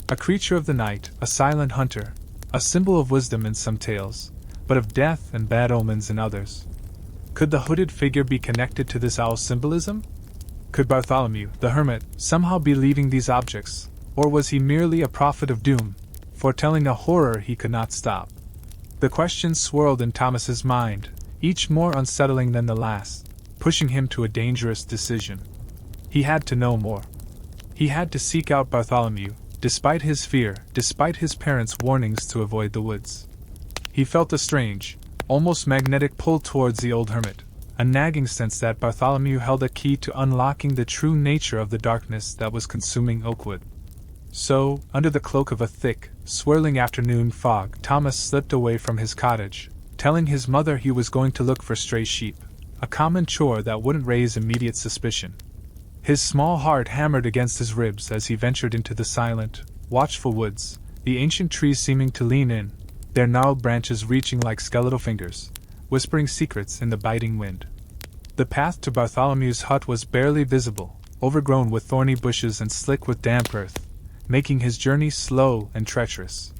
a creature of the night, a silent hunter, a symbol of wisdom in some tales, but of death and bad omens in others. Could the hooded figure be connected to this owl symbolism? Could Bartholomew, the hermit, somehow be leaving these objects, or was he merely a prophet of doom, foretelling a horror he could not stop? The questions swirled in Thomas's mind, each more unsettling than the last, pushing him to a dangerous decision. He had to know more. He had to seek out Bartholomew, despite his fear, despite his parents' warnings to avoid the woods. He felt a strange, almost magnetic pull towards the old hermit, a nagging sense that Bartholomew held a key to unlocking the true nature of the darkness that was consuming Oakwood. So, under the cloak of a thick, swirling afternoon fog, Thomas slipped away from his cottage, telling his mother he was going to look for stray sheep, a common chore that wouldn't raise immediate suspicion. His small heart hammered against his ribs as he ventured into the silent, watchful woods, the ancient trees seeming to lean in, their gnarled branches reaching like skeletal fingers, whispering secrets in the biting wind. The path to Bartholomew's hut was barely visible, overgrown with thorny bushes and slick with damp earth, making his journey slow and treacherous.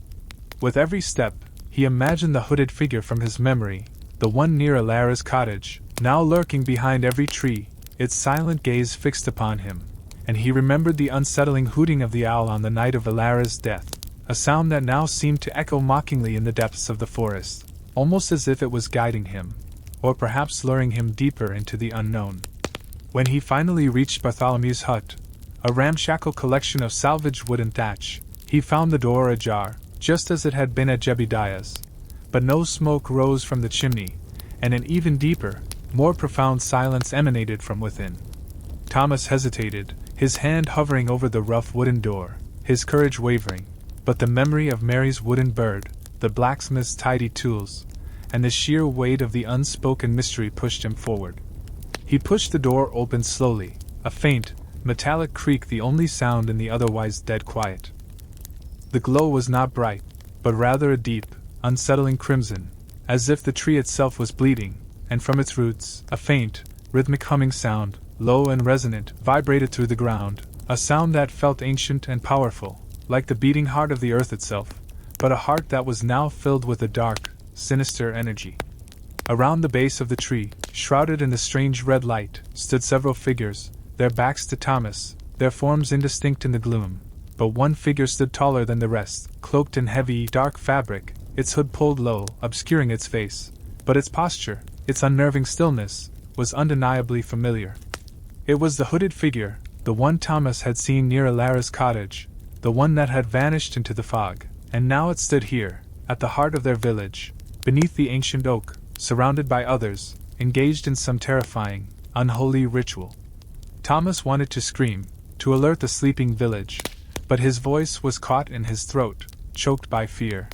With every step, he imagined the hooded figure from his memory, the one near Alara's cottage, now lurking behind every tree, its silent gaze fixed upon him, and he remembered the unsettling hooting of the owl on the night of Alara's death, a sound that now seemed to echo mockingly in the depths of the forest, almost as if it was guiding him, or perhaps luring him deeper into the unknown. When he finally reached Bartholomew's hut, a ramshackle collection of salvaged wood and thatch, he found the door ajar, just as it had been at Jebediah's, but no smoke rose from the chimney, and an even deeper, more profound silence emanated from within. Thomas hesitated, his hand hovering over the rough wooden door, his courage wavering, but the memory of Mary's wooden bird, the blacksmith's tidy tools, and the sheer weight of the unspoken mystery pushed him forward. He pushed the door open slowly, a faint, metallic creak the only sound in the otherwise dead quiet. The glow was not bright, but rather a deep, unsettling crimson, as if the tree itself was bleeding, and from its roots, a faint, rhythmic humming sound, low and resonant, vibrated through the ground, a sound that felt ancient and powerful, like the beating heart of the earth itself, but a heart that was now filled with a dark, sinister energy. Around the base of the tree, shrouded in the strange red light, stood several figures, their backs to Thomas, their forms indistinct in the gloom, but one figure stood taller than the rest, cloaked in heavy, dark fabric, its hood pulled low, obscuring its face, but its posture, its unnerving stillness, was undeniably familiar. It was the hooded figure, the one Thomas had seen near Alara's cottage, the one that had vanished into the fog, and now it stood here, at the heart of their village, beneath the ancient oak, surrounded by others, engaged in some terrifying, unholy ritual. Thomas wanted to scream, to alert the sleeping village, but his voice was caught in his throat, choked by fear.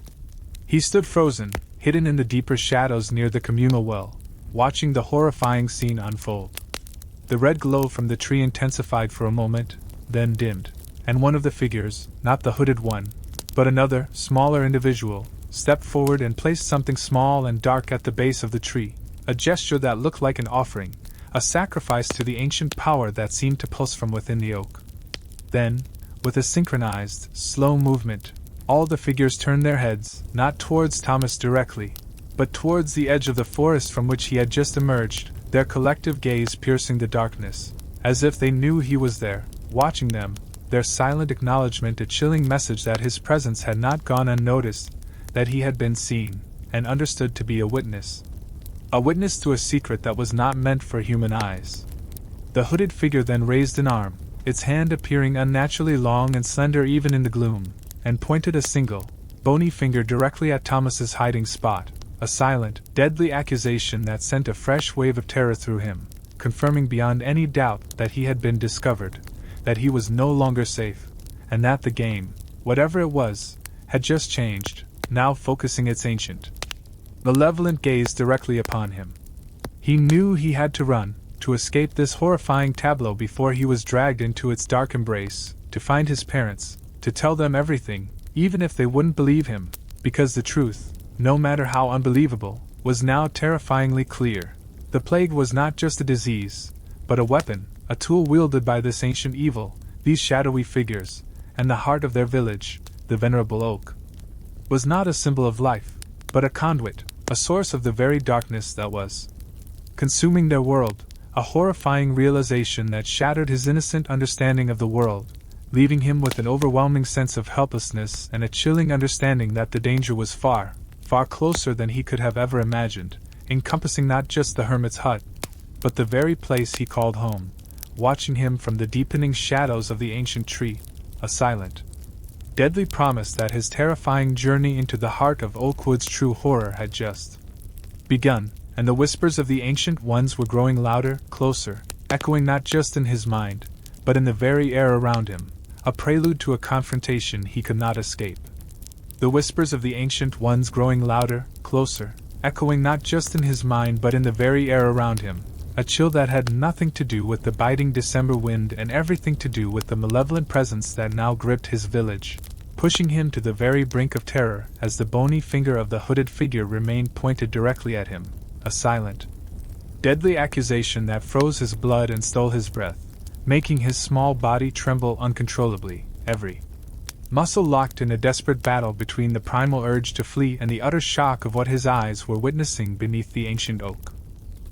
He stood frozen, hidden in the deeper shadows near the communal well, watching the horrifying scene unfold. The red glow from the tree intensified for a moment, then dimmed, and one of the figures, not the hooded one, but another, smaller individual, stepped forward and placed something small and dark at the base of the tree, a gesture that looked like an offering, a sacrifice to the ancient power that seemed to pulse from within the oak. Then, with a synchronized, slow movement, all the figures turned their heads, not towards Thomas directly, but towards the edge of the forest from which he had just emerged, their collective gaze piercing the darkness, as if they knew he was there, watching them, their silent acknowledgement a chilling message that his presence had not gone unnoticed, that he had been seen, and understood to be a witness. A witness to a secret that was not meant for human eyes. The hooded figure then raised an arm, its hand appearing unnaturally long and slender even in the gloom, and pointed a single, bony finger directly at Thomas's hiding spot, a silent, deadly accusation that sent a fresh wave of terror through him, confirming beyond any doubt that he had been discovered, that he was no longer safe, and that the game, whatever it was, had just changed, now focusing its ancient, malevolent gaze directly upon him. He knew he had to run, to escape this horrifying tableau before he was dragged into its dark embrace, to find his parents, to tell them everything, even if they wouldn't believe him, because the truth, no matter how unbelievable, was now terrifyingly clear. The plague was not just a disease, but a weapon, a tool wielded by this ancient evil, these shadowy figures, and the heart of their village, the venerable oak, was not a symbol of life, but a conduit, a source of the very darkness that was consuming their world, a horrifying realization that shattered his innocent understanding of the world, leaving him with an overwhelming sense of helplessness and a chilling understanding that the danger was far, far closer than he could have ever imagined, encompassing not just the hermit's hut, but the very place he called home, watching him from the deepening shadows of the ancient tree, a silent, deadly promise that his terrifying journey into the heart of Oakwood's true horror had just begun, and the whispers of the ancient ones were growing louder, closer, echoing not just in his mind, but in the very air around him, a prelude to a confrontation he could not escape. The whispers of the ancient ones growing louder, closer, echoing not just in his mind but in the very air around him, a chill that had nothing to do with the biting December wind and everything to do with the malevolent presence that now gripped his village, pushing him to the very brink of terror as the bony finger of the hooded figure remained pointed directly at him, a silent, deadly accusation that froze his blood and stole his breath, making his small body tremble uncontrollably, every muscle locked in a desperate battle between the primal urge to flee and the utter shock of what his eyes were witnessing beneath the ancient oak.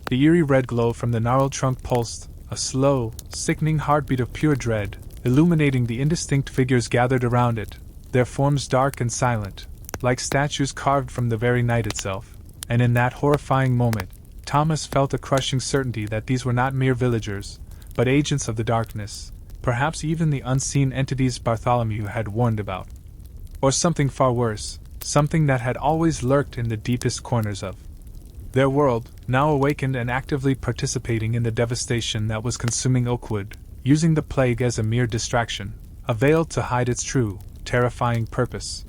The eerie red glow from the gnarled trunk pulsed, a slow, sickening heartbeat of pure dread, illuminating the indistinct figures gathered around it, their forms dark and silent, like statues carved from the very night itself. And in that horrifying moment, Thomas felt a crushing certainty that these were not mere villagers, but agents of the darkness, perhaps even the unseen entities Bartholomew had warned about. Or something far worse, something that had always lurked in the deepest corners of their world, now awakened and actively participating in the devastation that was consuming Oakwood, using the plague as a mere distraction, a veil to hide its true, terrifying purpose.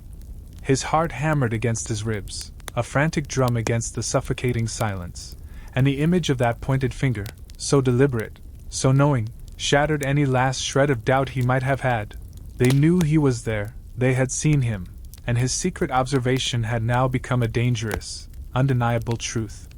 His heart hammered against his ribs, a frantic drum against the suffocating silence, and the image of that pointed finger, so deliberate, so knowing, shattered any last shred of doubt he might have had. They knew he was there, they had seen him, and his secret observation had now become a dangerous, undeniable truth.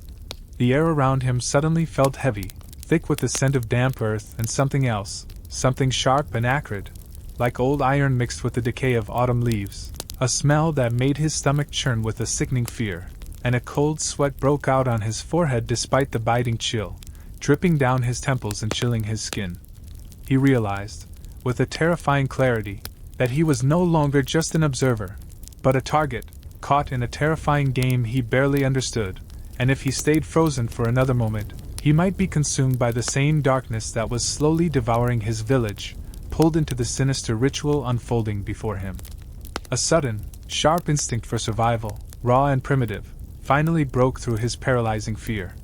The air around him suddenly felt heavy, thick with the scent of damp earth and something else, something sharp and acrid, like old iron mixed with the decay of autumn leaves, a smell that made his stomach churn with a sickening fear, and a cold sweat broke out on his forehead despite the biting chill, dripping down his temples and chilling his skin. He realized, with a terrifying clarity, that he was no longer just an observer, but a target, caught in a terrifying game he barely understood, and if he stayed frozen for another moment, he might be consumed by the same darkness that was slowly devouring his village, pulled into the sinister ritual unfolding before him. A sudden, sharp instinct for survival, raw and primitive, finally broke through his paralyzing fear.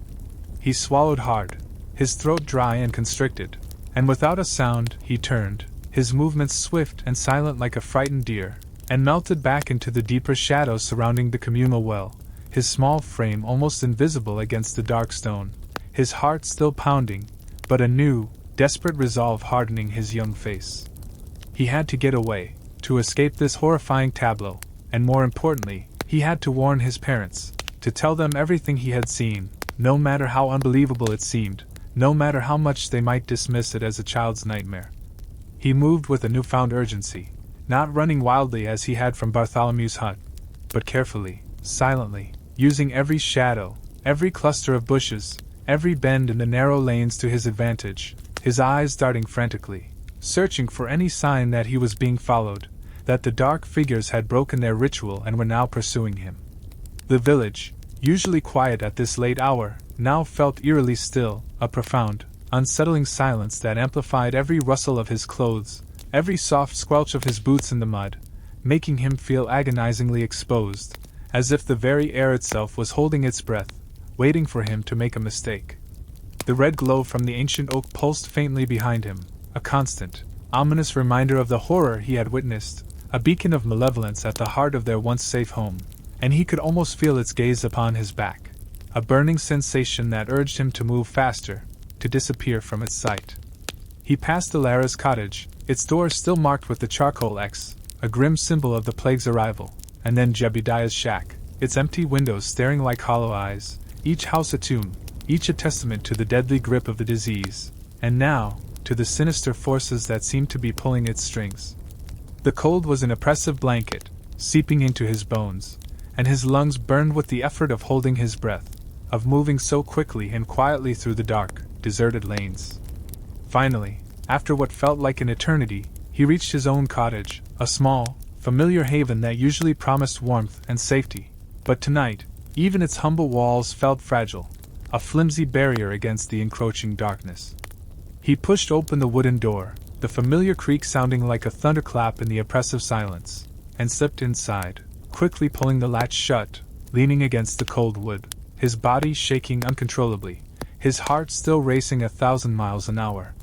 He swallowed hard, his throat dry and constricted, and without a sound he turned, his movements swift and silent like a frightened deer, and melted back into the deeper shadows surrounding the communal well, his small frame almost invisible against the dark stone, his heart still pounding, but a new, desperate resolve hardening his young face. He had to get away, to escape this horrifying tableau, and more importantly, he had to warn his parents, to tell them everything he had seen, no matter how unbelievable it seemed, no matter how much they might dismiss it as a child's nightmare. He moved with a newfound urgency, not running wildly as he had from Bartholomew's hut, but carefully, silently, using every shadow, every cluster of bushes, every bend in the narrow lanes to his advantage, his eyes darting frantically, searching for any sign that he was being followed, that the dark figures had broken their ritual and were now pursuing him. The village, usually quiet at this late hour, now felt eerily still, a profound, unsettling silence that amplified every rustle of his clothes, every soft squelch of his boots in the mud, making him feel agonizingly exposed, as if the very air itself was holding its breath, waiting for him to make a mistake. The red glow from the ancient oak pulsed faintly behind him, a constant, ominous reminder of the horror he had witnessed, a beacon of malevolence at the heart of their once safe home, and he could almost feel its gaze upon his back, a burning sensation that urged him to move faster, to disappear from its sight. He passed the Lara's cottage, its door still marked with the charcoal X, a grim symbol of the plague's arrival, and then Jebediah's shack, its empty windows staring like hollow eyes, each house a tomb, each a testament to the deadly grip of the disease, and now, to the sinister forces that seemed to be pulling its strings. The cold was an oppressive blanket, seeping into his bones, and his lungs burned with the effort of holding his breath, of moving so quickly and quietly through the dark, deserted lanes. Finally, after what felt like an eternity, he reached his own cottage, a small, familiar haven that usually promised warmth and safety, but tonight, even its humble walls felt fragile, a flimsy barrier against the encroaching darkness. He pushed open the wooden door, the familiar creak sounding like a thunderclap in the oppressive silence, and slipped inside, quickly pulling the latch shut, leaning against the cold wood. his body shaking uncontrollably, his heart still racing 1,000 miles an hour.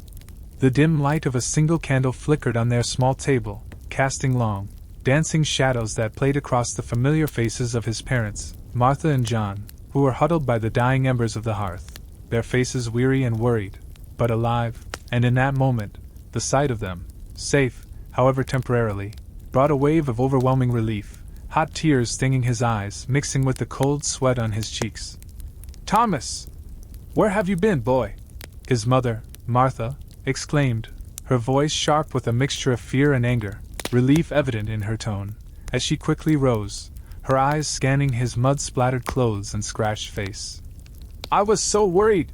The dim light of a single candle flickered on their small table, casting long, dancing shadows that played across the familiar faces of his parents, Martha and John, who were huddled by the dying embers of the hearth, their faces weary and worried, but alive, and in that moment, the sight of them, safe, however temporarily, brought a wave of overwhelming relief, hot tears stinging his eyes, mixing with the cold sweat on his cheeks. "Thomas! Where have you been, boy?" his mother, Martha, exclaimed, her voice sharp with a mixture of fear and anger, relief evident in her tone, as she quickly rose, her eyes scanning his mud-splattered clothes and scratched face. "I was so worried.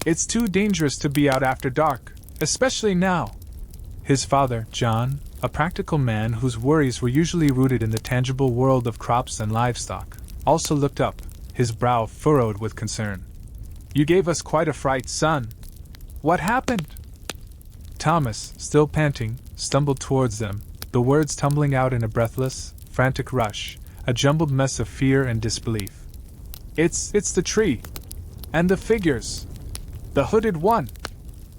It's too dangerous to be out after dark, especially now." His father, John, a practical man whose worries were usually rooted in the tangible world of crops and livestock, also looked up, his brow furrowed with concern. "You gave us quite a fright, son. What happened?" Thomas, still panting, stumbled towards them, the words tumbling out in a breathless, frantic rush, a jumbled mess of fear and disbelief. It's the tree. And the figures. The hooded one.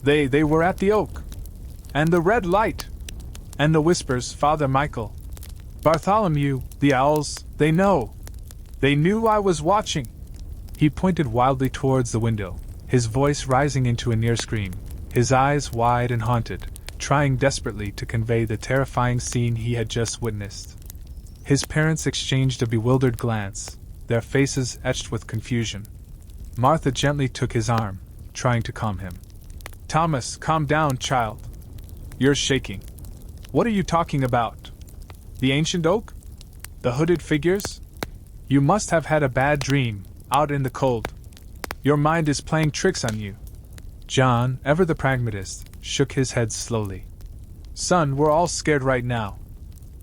They were at the oak. And the red light. And the whispers, Father Michael. Bartholomew, the owls, they know. They knew I was watching." He pointed wildly towards the window, his voice rising into a near scream, his eyes wide and haunted, trying desperately to convey the terrifying scene he had just witnessed. His parents exchanged a bewildered glance, their faces etched with confusion. Martha gently took his arm, trying to calm him. "Thomas, calm down, child. You're shaking. What are you talking about? The ancient oak? The hooded figures? You must have had a bad dream, out in the cold. Your mind is playing tricks on you." John, ever the pragmatist, shook his head slowly. "Son, we're all scared right now.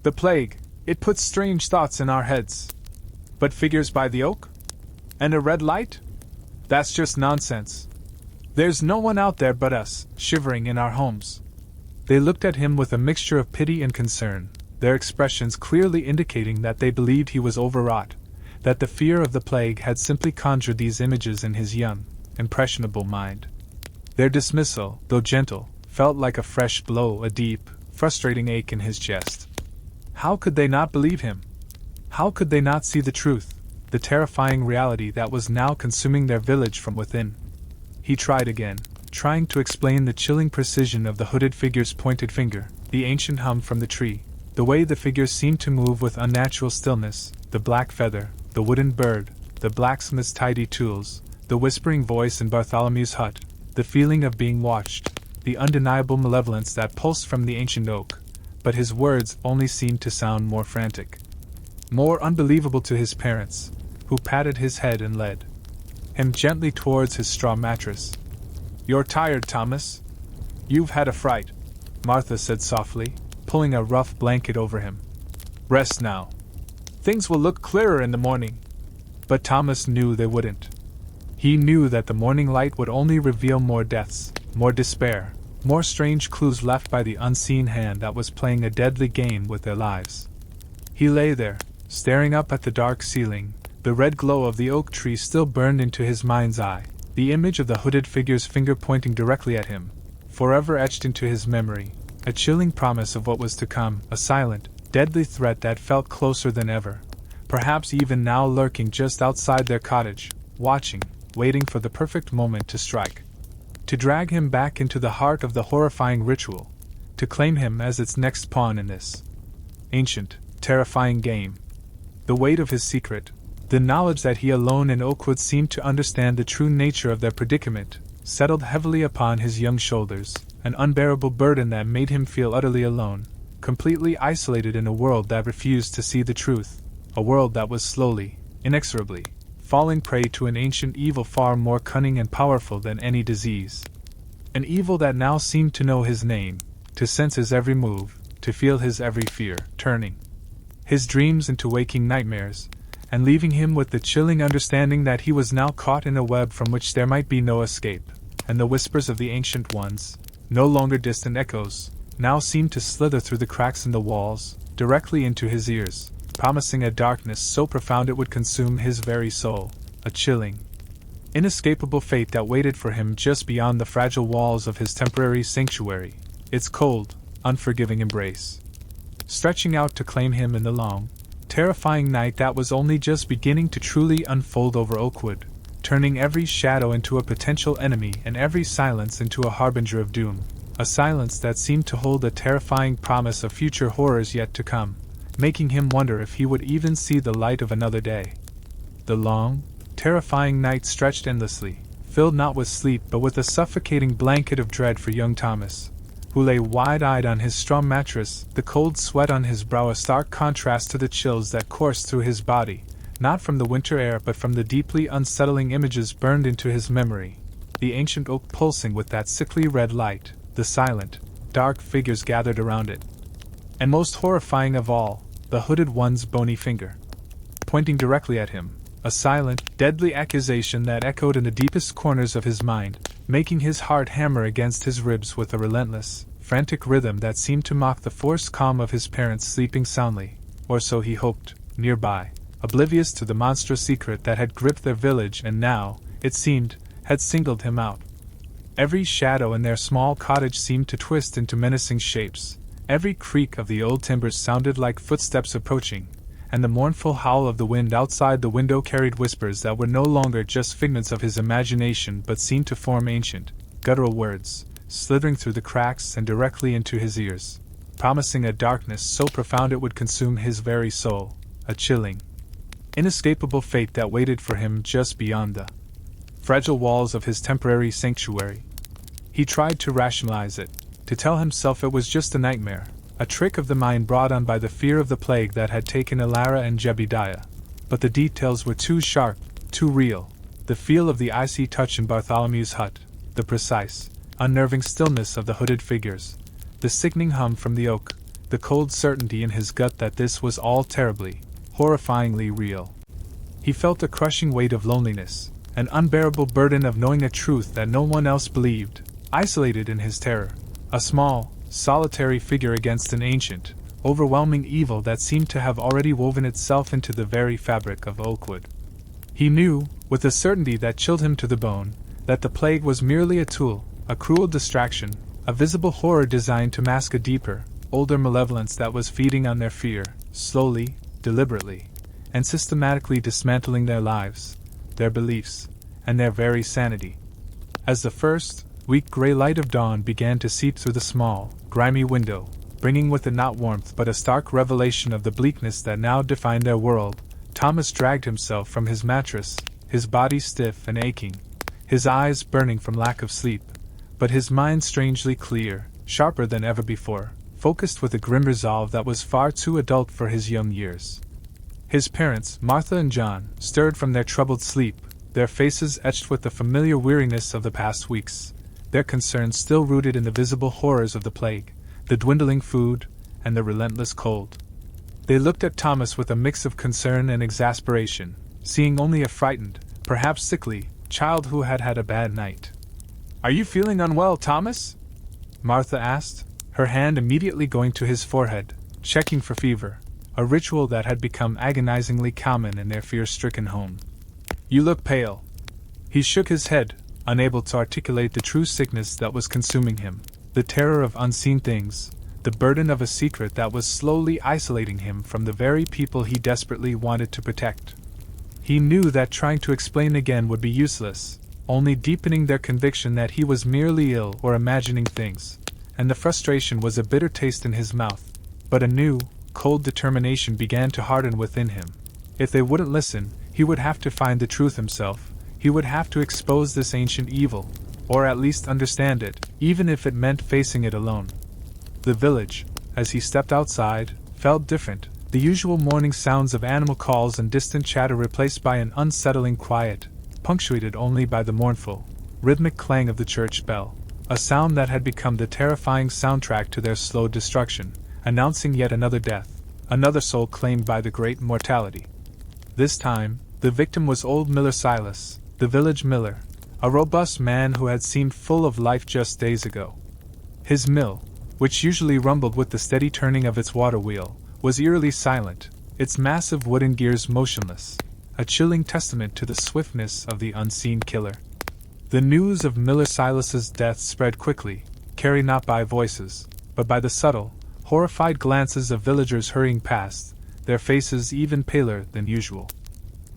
The plague, it puts strange thoughts in our heads. But figures by the oak? And a red light? That's just nonsense. There's no one out there but us, shivering in our homes." They looked at him with a mixture of pity and concern, their expressions clearly indicating that they believed he was overwrought, that the fear of the plague had simply conjured these images in his young, impressionable mind. Their dismissal, though gentle, felt like a fresh blow, a deep, frustrating ache in his chest. How could they not believe him? How could they not see the truth, the terrifying reality that was now consuming their village from within? He tried again, trying to explain the chilling precision of the hooded figure's pointed finger, the ancient hum from the tree, the way the figures seemed to move with unnatural stillness, the black feather, the wooden bird, the blacksmith's tidy tools, the whispering voice in Bartholomew's hut, the feeling of being watched, the undeniable malevolence that pulsed from the ancient oak, but his words only seemed to sound more frantic, more unbelievable to his parents, who patted his head and led him gently towards his straw mattress. "You're tired, Thomas. You've had a fright," Martha said softly, pulling a rough blanket over him. "Rest now. Things will look clearer in the morning." But Thomas knew they wouldn't. He knew that the morning light would only reveal more deaths, more despair, more strange clues left by the unseen hand that was playing a deadly game with their lives. He lay there, staring up at the dark ceiling, the red glow of the oak tree still burned into his mind's eye, the image of the hooded figure's finger pointing directly at him, forever etched into his memory, a chilling promise of what was to come, a silent, deadly threat that felt closer than ever, perhaps even now lurking just outside their cottage, watching, waiting for the perfect moment to strike. To drag him back into the heart of the horrifying ritual, to claim him as its next pawn in this ancient, terrifying game. The weight of his secret, the knowledge that he alone in Oakwood seemed to understand the true nature of their predicament, settled heavily upon his young shoulders, an unbearable burden that made him feel utterly alone, completely isolated in a world that refused to see the truth, a world that was slowly, inexorably, falling prey to an ancient evil far more cunning and powerful than any disease. An evil that now seemed to know his name, to sense his every move, to feel his every fear, turning his dreams into waking nightmares, and leaving him with the chilling understanding that he was now caught in a web from which there might be no escape, and the whispers of the ancient ones, no longer distant echoes, now seemed to slither through the cracks in the walls, directly into his ears, promising a darkness so profound it would consume his very soul, a chilling, inescapable fate that waited for him just beyond the fragile walls of his temporary sanctuary, its cold, unforgiving embrace, stretching out to claim him in the long, terrifying night that was only just beginning to truly unfold over Oakwood, turning every shadow into a potential enemy and every silence into a harbinger of doom, a silence that seemed to hold a terrifying promise of future horrors yet to come, making him wonder if he would even see the light of another day. The long, terrifying night stretched endlessly, filled not with sleep but with a suffocating blanket of dread for young Thomas, who lay wide-eyed on his straw mattress, the cold sweat on his brow a stark contrast to the chills that coursed through his body, not from the winter air but from the deeply unsettling images burned into his memory, the ancient oak pulsing with that sickly red light, the silent, dark figures gathered around it. And most horrifying of all, the hooded one's bony finger, pointing directly at him, a silent, deadly accusation that echoed in the deepest corners of his mind, making his heart hammer against his ribs with a relentless, frantic rhythm that seemed to mock the forced calm of his parents sleeping soundly, or so he hoped, nearby, oblivious to the monstrous secret that had gripped their village and now, it seemed, had singled him out. Every shadow in their small cottage seemed to twist into menacing shapes, every creak of the old timbers sounded like footsteps approaching, and the mournful howl of the wind outside the window carried whispers that were no longer just figments of his imagination but seemed to form ancient, guttural words, slithering through the cracks and directly into his ears, promising a darkness so profound it would consume his very soul, a chilling, inescapable fate that waited for him just beyond the fragile walls of his temporary sanctuary. He tried to rationalize it, to tell himself it was just a nightmare, a trick of the mind brought on by the fear of the plague that had taken Elara and Jebediah, but the details were too sharp, too real, the feel of the icy touch in Bartholomew's hut, the precise, unnerving stillness of the hooded figures, the sickening hum from the oak, the cold certainty in his gut that this was all terribly, horrifyingly real. He felt a crushing weight of loneliness, an unbearable burden of knowing a truth that no one else believed, isolated in his terror, a small, solitary figure against an ancient, overwhelming evil that seemed to have already woven itself into the very fabric of Oakwood. He knew, with a certainty that chilled him to the bone, that the plague was merely a tool, a cruel distraction, a visible horror designed to mask a deeper, older malevolence that was feeding on their fear, slowly, deliberately, and systematically dismantling their lives, their beliefs, and their very sanity. As the first, weak gray light of dawn began to seep through the small, grimy window, bringing with it not warmth but a stark revelation of the bleakness that now defined their world, Thomas dragged himself from his mattress, his body stiff and aching, his eyes burning from lack of sleep, but his mind strangely clear, sharper than ever before, focused with a grim resolve that was far too adult for his young years. His parents, Martha and John, stirred from their troubled sleep, their faces etched with the familiar weariness of the past weeks, their concerns still rooted in the visible horrors of the plague, the dwindling food, and the relentless cold. They looked at Thomas with a mix of concern and exasperation, seeing only a frightened, perhaps sickly, child who had had a bad night. "Are you feeling unwell, Thomas?" Martha asked, her hand immediately going to his forehead, checking for fever, a ritual that had become agonizingly common in their fear-stricken home. "You look pale." He shook his head, unable to articulate the true sickness that was consuming him, the terror of unseen things, the burden of a secret that was slowly isolating him from the very people he desperately wanted to protect. He knew that trying to explain again would be useless, only deepening their conviction that he was merely ill or imagining things, and the frustration was a bitter taste in his mouth, but a new, cold determination began to harden within him. If they wouldn't listen, he would have to find the truth himself. He would have to expose this ancient evil, or at least understand it, even if it meant facing it alone. The village, as he stepped outside, felt different, the usual morning sounds of animal calls and distant chatter replaced by an unsettling quiet, punctuated only by the mournful, rhythmic clang of the church bell, a sound that had become the terrifying soundtrack to their slow destruction, announcing yet another death, another soul claimed by the great mortality. This time, the victim was old Miller Silas, the village miller, a robust man who had seemed full of life just days ago. His mill, which usually rumbled with the steady turning of its water wheel, was eerily silent, its massive wooden gears motionless, a chilling testament to the swiftness of the unseen killer. The news of Miller Silas's death spread quickly, carried not by voices, but by the subtle, horrified glances of villagers hurrying past, their faces even paler than usual.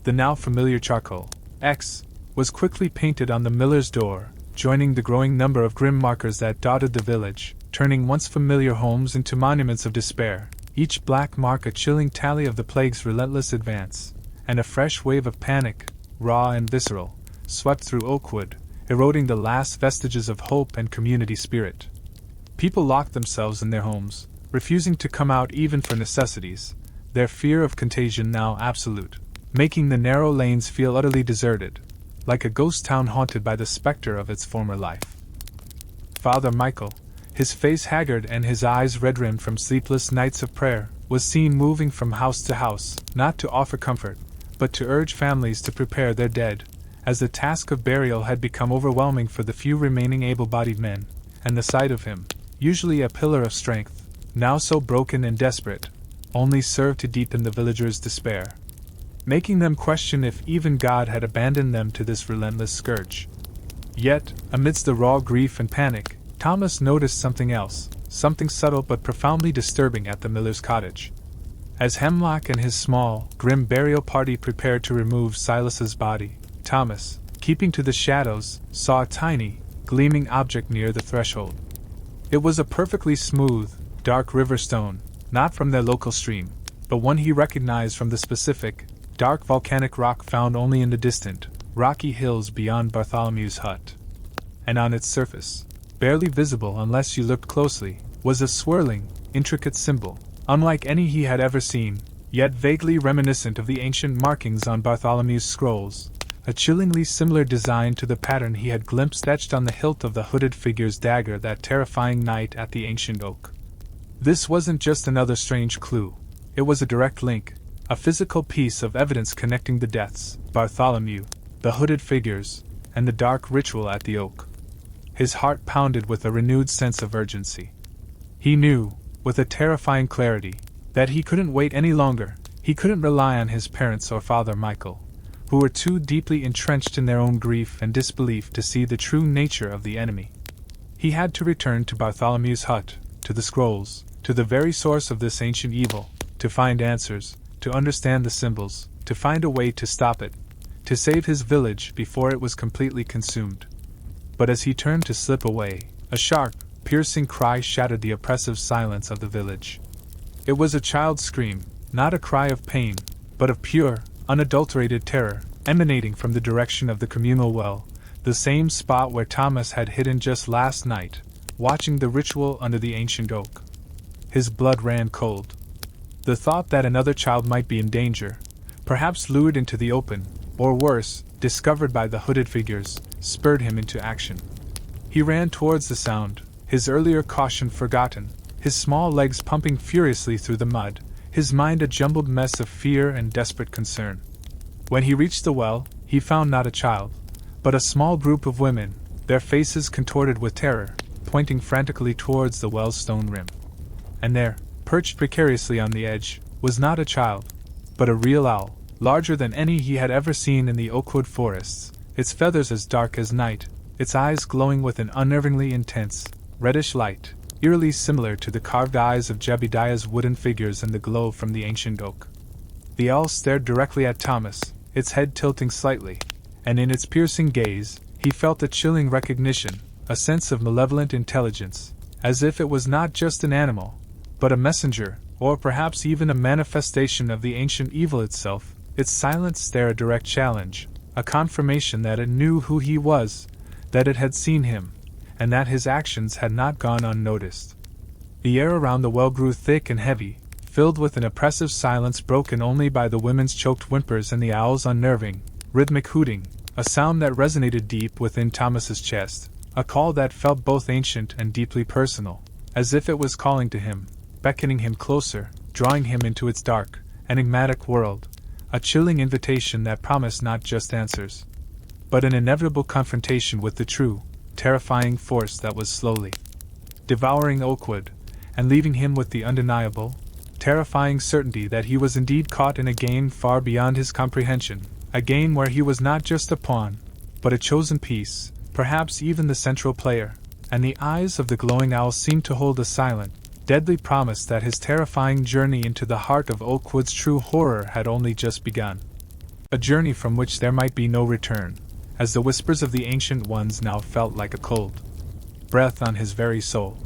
The now familiar charcoal X was quickly painted on the miller's door, joining the growing number of grim markers that dotted the village, turning once familiar homes into monuments of despair, each black mark a chilling tally of the plague's relentless advance, and a fresh wave of panic, raw and visceral, swept through Oakwood, eroding the last vestiges of hope and community spirit. People locked themselves in their homes, refusing to come out even for necessities, their fear of contagion now absolute, making the narrow lanes feel utterly deserted, like a ghost town haunted by the specter of its former life. Father Michael, his face haggard and his eyes red-rimmed from sleepless nights of prayer, was seen moving from house to house, not to offer comfort, but to urge families to prepare their dead, as the task of burial had become overwhelming for the few remaining able-bodied men, and the sight of him, usually a pillar of strength, now so broken and desperate, only served to deepen the villagers' despair, making them question if even God had abandoned them to this relentless scourge. Yet, amidst the raw grief and panic, Thomas noticed something else, something subtle but profoundly disturbing at the miller's cottage. As Hemlock and his small, grim burial party prepared to remove Silas's body, Thomas, keeping to the shadows, saw a tiny, gleaming object near the threshold. It was a perfectly smooth, dark river stone, not from their local stream, but one he recognized from the specific, dark volcanic rock found only in the distant, rocky hills beyond Bartholomew's hut. And on its surface, barely visible unless you looked closely, was a swirling, intricate symbol, unlike any he had ever seen, yet vaguely reminiscent of the ancient markings on Bartholomew's scrolls, a chillingly similar design to the pattern he had glimpsed etched on the hilt of the hooded figure's dagger that terrifying night at the ancient oak. This wasn't just another strange clue, it was a direct link, a physical piece of evidence connecting the deaths, Bartholomew, the hooded figures, and the dark ritual at the oak. His heart pounded with a renewed sense of urgency. He knew, with a terrifying clarity, that he couldn't wait any longer. He couldn't rely on his parents or Father Michael, who were too deeply entrenched in their own grief and disbelief to see the true nature of the enemy. He had to return to Bartholomew's hut, to the scrolls, to the very source of this ancient evil, to find answers, to understand the symbols, to find a way to stop it, to save his village before it was completely consumed. But as he turned to slip away, a sharp, piercing cry shattered the oppressive silence of the village. It was a child's scream, not a cry of pain, but of pure, unadulterated terror, emanating from the direction of the communal well, the same spot where Thomas had hidden just last night, watching the ritual under the ancient oak. His blood ran cold. The thought that another child might be in danger, perhaps lured into the open, or worse, discovered by the hooded figures, spurred him into action. He ran towards the sound, his earlier caution forgotten, his small legs pumping furiously through the mud, his mind a jumbled mess of fear and desperate concern. When he reached the well, he found not a child, but a small group of women, their faces contorted with terror, pointing frantically towards the well's stone rim. And there, perched precariously on the edge, was not a child, but a real owl, larger than any he had ever seen in the Oakwood forests, its feathers as dark as night, its eyes glowing with an unnervingly intense, reddish light, eerily similar to the carved eyes of Jebediah's wooden figures in the glow from the ancient oak. The owl stared directly at Thomas, its head tilting slightly, and in its piercing gaze, he felt a chilling recognition, a sense of malevolent intelligence, as if it was not just an animal, but a messenger, or perhaps even a manifestation of the ancient evil itself, its silent stare a direct challenge, a confirmation that it knew who he was, that it had seen him, and that his actions had not gone unnoticed. The air around the well grew thick and heavy, filled with an oppressive silence broken only by the women's choked whimpers and the owl's unnerving, rhythmic hooting, a sound that resonated deep within Thomas's chest, a call that felt both ancient and deeply personal, as if it was calling to him, beckoning him closer, drawing him into its dark, enigmatic world, a chilling invitation that promised not just answers, but an inevitable confrontation with the true, terrifying force that was slowly devouring Oakwood, and leaving him with the undeniable, terrifying certainty that he was indeed caught in a game far beyond his comprehension, a game where he was not just a pawn, but a chosen piece, perhaps even the central player, and the eyes of the glowing owl seemed to hold a silent, deadly promise that his terrifying journey into the heart of Oakwood's true horror had only just begun. A journey from which there might be no return, as the whispers of the Ancient Ones now felt like a cold breath on his very soul.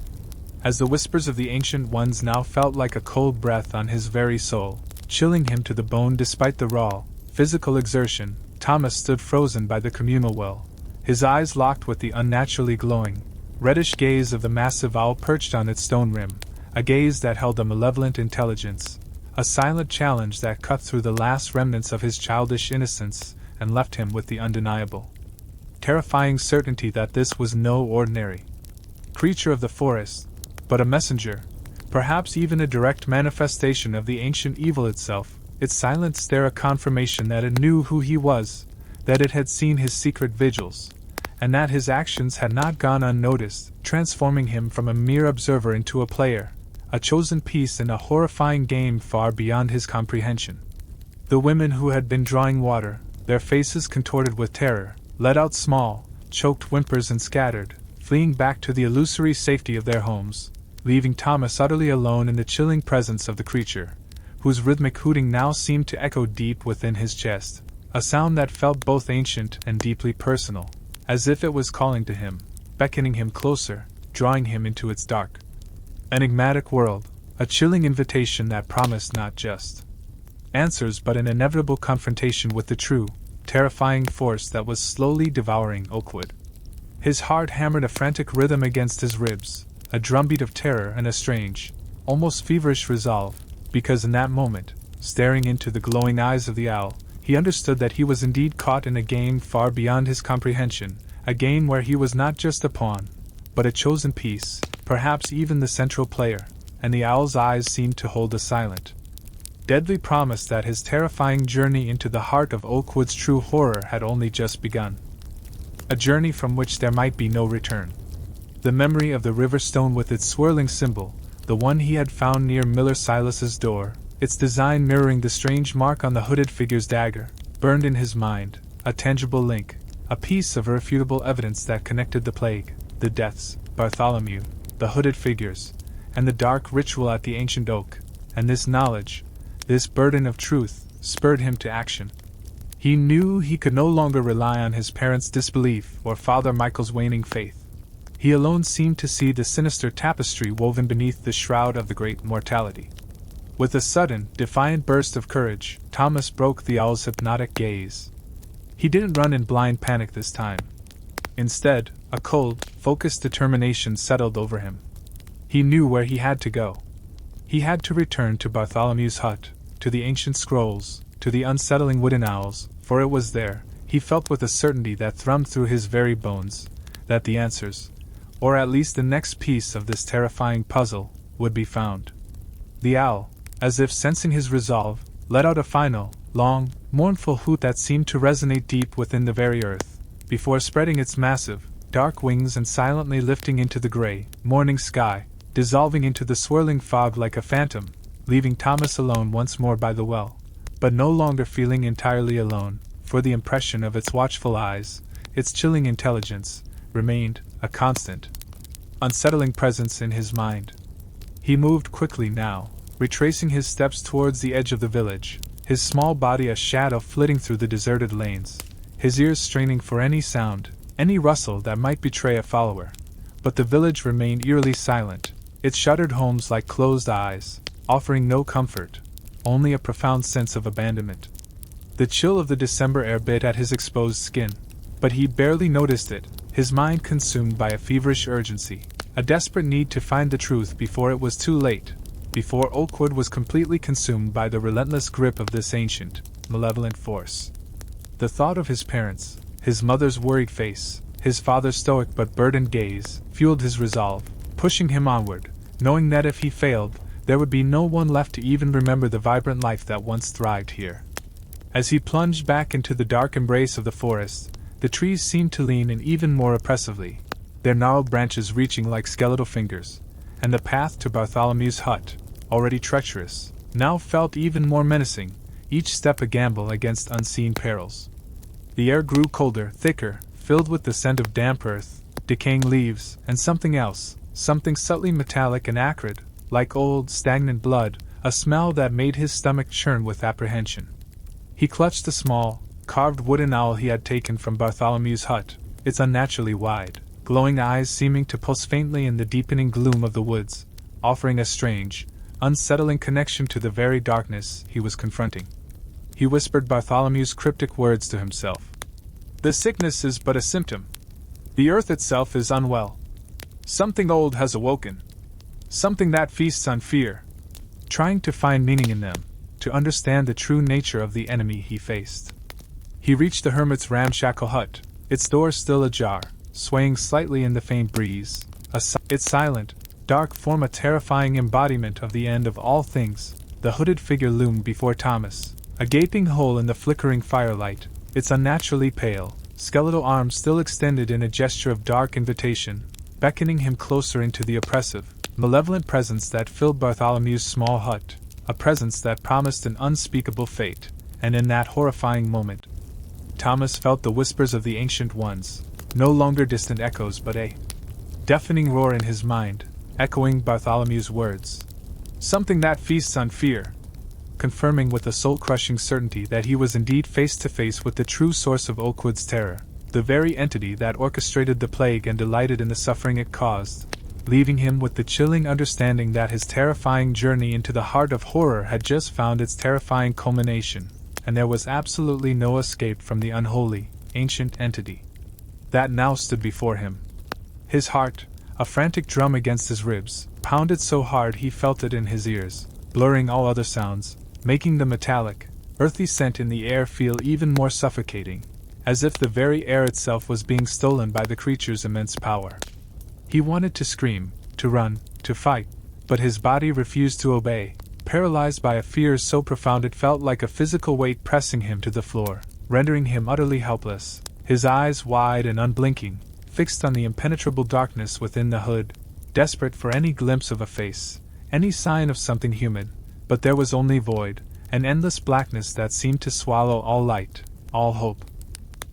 As the whispers of the Ancient Ones now felt like a cold breath on his very soul, chilling him to the bone despite the raw, physical exertion, Thomas stood frozen by the communal well, his eyes locked with the unnaturally glowing, reddish gaze of the massive owl perched on its stone rim, a gaze that held a malevolent intelligence, a silent challenge that cut through the last remnants of his childish innocence and left him with the undeniable, terrifying certainty that this was no ordinary creature of the forest, but a messenger, perhaps even a direct manifestation of the ancient evil itself, its silent stare a confirmation that it knew who he was, that it had seen his secret vigils, and that his actions had not gone unnoticed, transforming him from a mere observer into a player, a chosen piece in a horrifying game far beyond his comprehension. The women who had been drawing water, their faces contorted with terror, let out small, choked whimpers and scattered, fleeing back to the illusory safety of their homes, leaving Thomas utterly alone in the chilling presence of the creature, whose rhythmic hooting now seemed to echo deep within his chest, a sound that felt both ancient and deeply personal, as if it was calling to him, beckoning him closer, drawing him into its dark, enigmatic world, a chilling invitation that promised not just answers but an inevitable confrontation with the true, terrifying force that was slowly devouring Oakwood. His heart hammered a frantic rhythm against his ribs, a drumbeat of terror and a strange, almost feverish resolve, because in that moment, staring into the glowing eyes of the owl, he understood that he was indeed caught in a game far beyond his comprehension, a game where he was not just a pawn, but a chosen piece, perhaps even the central player, and the owl's eyes seemed to hold a silent, deadly promise that his terrifying journey into the heart of Oakwood's true horror had only just begun. A journey from which there might be no return. The memory of the river stone with its swirling symbol, the one he had found near Miller Silas's door, its design mirroring the strange mark on the hooded figure's dagger, burned in his mind, a tangible link, a piece of irrefutable evidence that connected the plague, the deaths, Bartholomew, the hooded figures, and the dark ritual at the ancient oak, and this knowledge, this burden of truth, spurred him to action. He knew he could no longer rely on his parents' disbelief or Father Michael's waning faith. He alone seemed to see the sinister tapestry woven beneath the shroud of the great mortality. With a sudden, defiant burst of courage, Thomas broke the owl's hypnotic gaze. He didn't run in blind panic this time. Instead, a cold, focused determination settled over him. He knew where he had to go. He had to return to Bartholomew's hut, to the ancient scrolls, to the unsettling wooden owls, for it was there, he felt with a certainty that thrummed through his very bones, that the answers, or at least the next piece of this terrifying puzzle, would be found. The owl, as if sensing his resolve, let out a final, long, mournful hoot that seemed to resonate deep within the very earth, before spreading its massive, dark wings and silently lifting into the gray, morning sky, dissolving into the swirling fog like a phantom, leaving Thomas alone once more by the well, but no longer feeling entirely alone, for the impression of its watchful eyes, its chilling intelligence, remained a constant, unsettling presence in his mind. He moved quickly now, retracing his steps towards the edge of the village, his small body a shadow flitting through the deserted lanes, his ears straining for any sound, any rustle that might betray a follower. But the village remained eerily silent, its shuttered homes like closed eyes, offering no comfort, only a profound sense of abandonment. The chill of the December air bit at his exposed skin, but he barely noticed it, his mind consumed by a feverish urgency, a desperate need to find the truth before it was too late, before Oakwood was completely consumed by the relentless grip of this ancient, malevolent force. The thought of his parents, his mother's worried face, his father's stoic but burdened gaze, fueled his resolve, pushing him onward, knowing that if he failed, there would be no one left to even remember the vibrant life that once thrived here. As he plunged back into the dark embrace of the forest, the trees seemed to lean in even more oppressively, their gnarled branches reaching like skeletal fingers, and the path to Bartholomew's hut, already treacherous, now felt even more menacing, each step a gamble against unseen perils. The air grew colder, thicker, filled with the scent of damp earth, decaying leaves, and something else, something subtly metallic and acrid, like old, stagnant blood, a smell that made his stomach churn with apprehension. He clutched the small, carved wooden owl he had taken from Bartholomew's hut, its unnaturally wide, glowing eyes seeming to pulse faintly in the deepening gloom of the woods, offering a strange, unsettling connection to the very darkness he was confronting. He whispered Bartholomew's cryptic words to himself. "The sickness is but a symptom. The earth itself is unwell. Something old has awoken. Something that feasts on fear." Trying to find meaning in them, to understand the true nature of the enemy he faced. He reached the hermit's ramshackle hut, its door still ajar, swaying slightly in the faint breeze, its silent, dark form a terrifying embodiment of the end of all things. The hooded figure loomed before Thomas, a gaping hole in the flickering firelight, its unnaturally pale, skeletal arms still extended in a gesture of dark invitation, beckoning him closer into the oppressive, malevolent presence that filled Bartholomew's small hut, a presence that promised an unspeakable fate. And in that horrifying moment, Thomas felt the whispers of the Ancient Ones, no longer distant echoes but a deafening roar in his mind, echoing Bartholomew's words. Something that feasts on fear, confirming with a soul-crushing certainty that he was indeed face to face with the true source of Oakwood's terror, the very entity that orchestrated the plague and delighted in the suffering it caused, leaving him with the chilling understanding that his terrifying journey into the heart of horror had just found its terrifying culmination, and there was absolutely no escape from the unholy, ancient entity that now stood before him. His heart, a frantic drum against his ribs, pounded so hard he felt it in his ears, blurring all other sounds, making the metallic, earthy scent in the air feel even more suffocating, as if the very air itself was being stolen by the creature's immense power. He wanted to scream, to run, to fight, but his body refused to obey, paralyzed by a fear so profound it felt like a physical weight pressing him to the floor, rendering him utterly helpless, his eyes wide and unblinking, fixed on the impenetrable darkness within the hood, desperate for any glimpse of a face, any sign of something human, but there was only void, an endless blackness that seemed to swallow all light, all hope.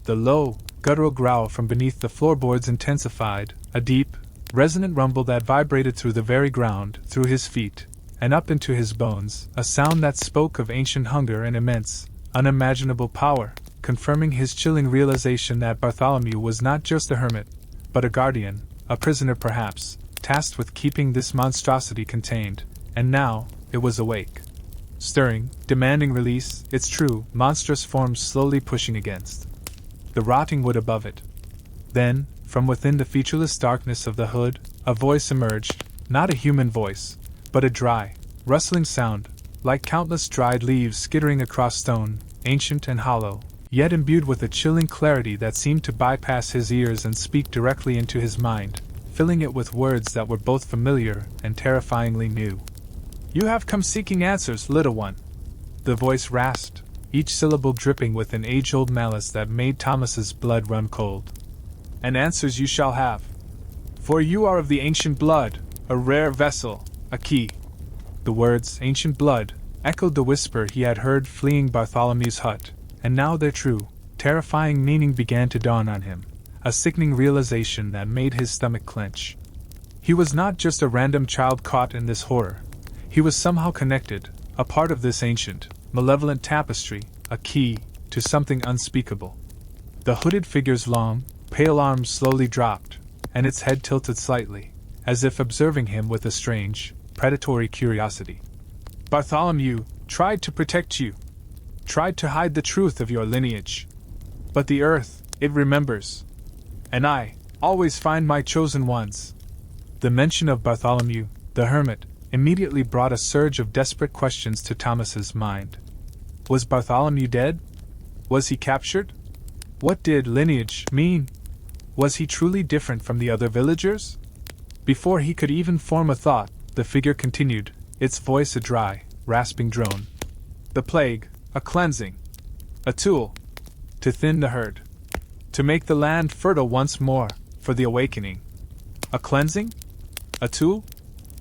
The low, guttural growl from beneath the floorboards intensified, a deep, resonant rumble that vibrated through the very ground, through his feet, and up into his bones, a sound that spoke of ancient hunger and immense, unimaginable power, confirming his chilling realization that Bartholomew was not just a hermit, but a guardian, a prisoner perhaps, tasked with keeping this monstrosity contained, and now, it was awake. Stirring, demanding release, its true, monstrous form slowly pushing against the rotting wood above it. Then, from within the featureless darkness of the hood, a voice emerged, not a human voice, but a dry, rustling sound, like countless dried leaves skittering across stone, ancient and hollow, yet imbued with a chilling clarity that seemed to bypass his ears and speak directly into his mind, filling it with words that were both familiar and terrifyingly new. "You have come seeking answers, little one," the voice rasped, each syllable dripping with an age-old malice that made Thomas's blood run cold. "And answers you shall have. For you are of the ancient blood, a rare vessel, a key." The words, ancient blood, echoed the whisper he had heard fleeing Bartholomew's hut, and now their true, terrifying meaning began to dawn on him, a sickening realization that made his stomach clench. He was not just a random child caught in this horror. He was somehow connected, a part of this ancient, malevolent tapestry, a key to something unspeakable. The hooded figure's long, pale arms slowly dropped, and its head tilted slightly, as if observing him with a strange, predatory curiosity. "Bartholomew tried to protect you, tried to hide the truth of your lineage. But the earth, it remembers. And I always find my chosen ones." The mention of Bartholomew, the hermit, immediately brought a surge of desperate questions to Thomas's mind. Was Bartholomew dead? Was he captured? What did lineage mean? Was he truly different from the other villagers? Before he could even form a thought, the figure continued, its voice a dry, rasping drone. "The plague, a cleansing. A tool. To thin the herd. To make the land fertile once more, for the awakening. A cleansing? A tool?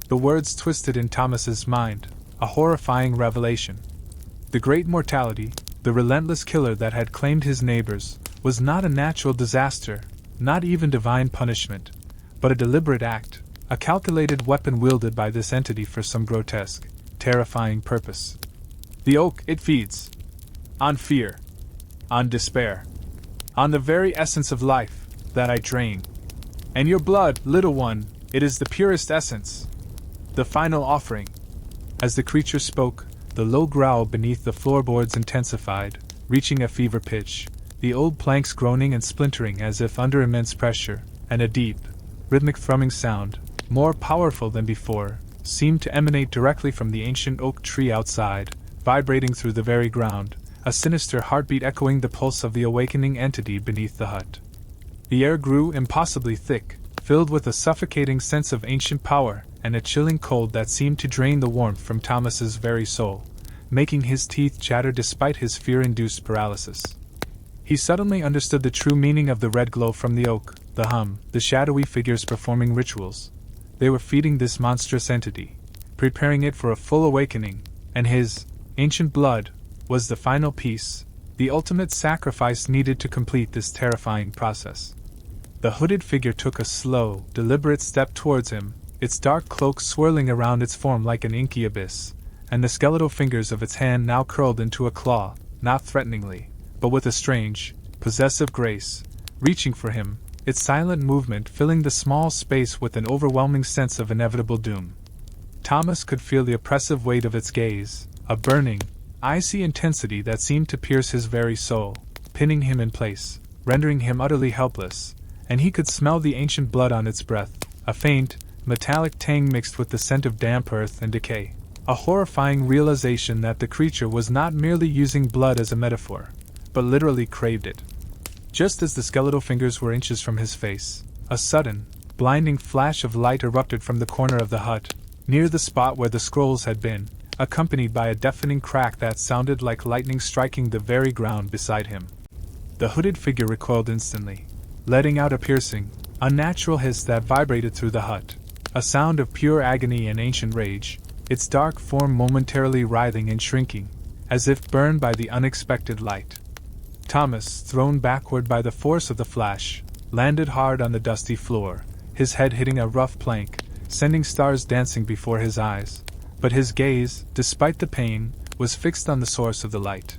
The words twisted in Thomas's mind, a horrifying revelation. The great mortality, the relentless killer that had claimed his neighbors, was not a natural disaster, not even divine punishment, but a deliberate act, a calculated weapon wielded by this entity for some grotesque, terrifying purpose. The oak, it feeds on fear, on despair, on the very essence of life, that I drain. And your blood, little one, it is the purest essence, the final offering. As the creature spoke, the low growl beneath the floorboards intensified, reaching a fever pitch, the old planks groaning and splintering as if under immense pressure, and a deep, rhythmic thrumming sound, more powerful than before, seemed to emanate directly from the ancient oak tree outside, vibrating through the very ground, a sinister heartbeat echoing the pulse of the awakening entity beneath the hut. The air grew impossibly thick, filled with a suffocating sense of ancient power, and a chilling cold that seemed to drain the warmth from Thomas's very soul, making his teeth chatter despite his fear-induced paralysis. He suddenly understood the true meaning of the red glow from the oak, the hum, the shadowy figures performing rituals. They were feeding this monstrous entity, preparing it for a full awakening, and his ancient blood was the final piece, the ultimate sacrifice needed to complete this terrifying process. The hooded figure took a slow, deliberate step towards him, its dark cloak swirling around its form like an inky abyss, and the skeletal fingers of its hand now curled into a claw, not threateningly, but with a strange, possessive grace, reaching for him, its silent movement filling the small space with an overwhelming sense of inevitable doom. Thomas could feel the oppressive weight of its gaze, a burning, icy intensity that seemed to pierce his very soul, pinning him in place, rendering him utterly helpless, and he could smell the ancient blood on its breath, a faint, metallic tang mixed with the scent of damp earth and decay, a horrifying realization that the creature was not merely using blood as a metaphor, but literally craved it. Just as the skeletal fingers were inches from his face, a sudden, blinding flash of light erupted from the corner of the hut, near the spot where the scrolls had been, accompanied by a deafening crack that sounded like lightning striking the very ground beside him. The hooded figure recoiled instantly, letting out a piercing, unnatural hiss that vibrated through the hut, a sound of pure agony and ancient rage, its dark form momentarily writhing and shrinking, as if burned by the unexpected light. Thomas, thrown backward by the force of the flash, landed hard on the dusty floor, his head hitting a rough plank, sending stars dancing before his eyes, but his gaze, despite the pain, was fixed on the source of the light.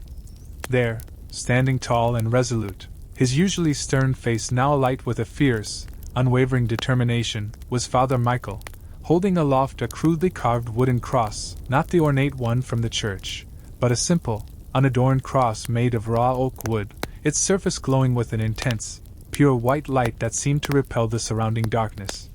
There, standing tall and resolute, his usually stern face now alight with a fierce, unwavering determination, was Father Michael, holding aloft a crudely carved wooden cross, not the ornate one from the church, but a simple, unadorned cross made of raw oak wood, its surface glowing with an intense, pure white light that seemed to repel the surrounding darkness.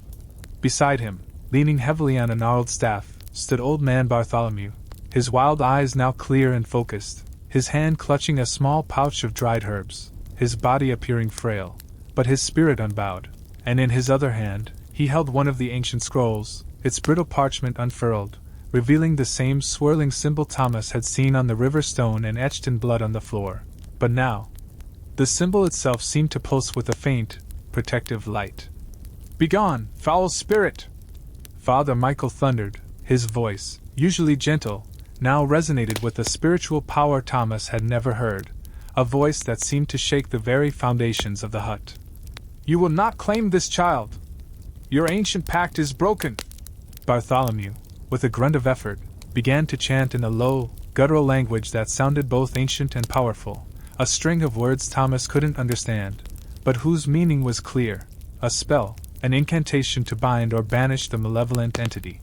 Beside him, leaning heavily on a gnarled staff, stood old man Bartholomew, his wild eyes now clear and focused, his hand clutching a small pouch of dried herbs, his body appearing frail, but his spirit unbowed, and in his other hand, he held one of the ancient scrolls, its brittle parchment unfurled, revealing the same swirling symbol Thomas had seen on the river stone and etched in blood on the floor. But now, the symbol itself seemed to pulse with a faint, protective light. "Begone, foul spirit!" Father Michael thundered, his voice, usually gentle, now resonated with a spiritual power Thomas had never heard, a voice that seemed to shake the very foundations of the hut. "You will not claim this child! Your ancient pact is broken!" Bartholomew, with a grunt of effort, began to chant in a low, guttural language that sounded both ancient and powerful, a string of words Thomas couldn't understand, but whose meaning was clear, a spell, an incantation to bind or banish the malevolent entity.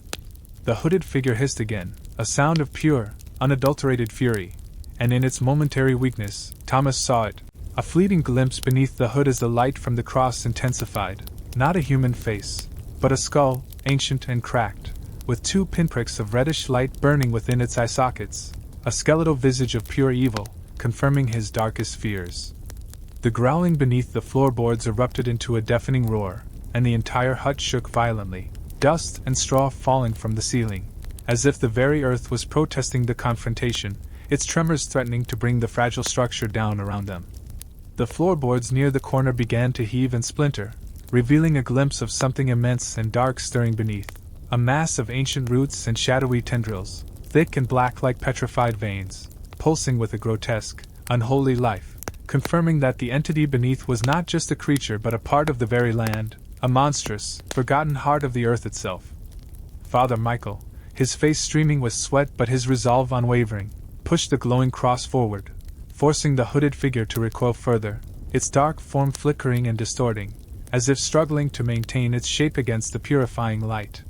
The hooded figure hissed again, a sound of pure, unadulterated fury, and in its momentary weakness, Thomas saw it, a fleeting glimpse beneath the hood as the light from the cross intensified, not a human face, but a skull, ancient and cracked, with two pinpricks of reddish light burning within its eye sockets, a skeletal visage of pure evil, confirming his darkest fears. The growling beneath the floorboards erupted into a deafening roar, and the entire hut shook violently, dust and straw falling from the ceiling, as if the very earth was protesting the confrontation, its tremors threatening to bring the fragile structure down around them. The floorboards near the corner began to heave and splinter, revealing a glimpse of something immense and dark stirring beneath, a mass of ancient roots and shadowy tendrils, thick and black like petrified veins, pulsing with a grotesque, unholy life, confirming that the entity beneath was not just a creature but a part of the very land, a monstrous, forgotten heart of the earth itself. Father Michael, his face streaming with sweat but his resolve unwavering, pushed the glowing cross forward, forcing the hooded figure to recoil further, its dark form flickering and distorting, as if struggling to maintain its shape against the purifying light.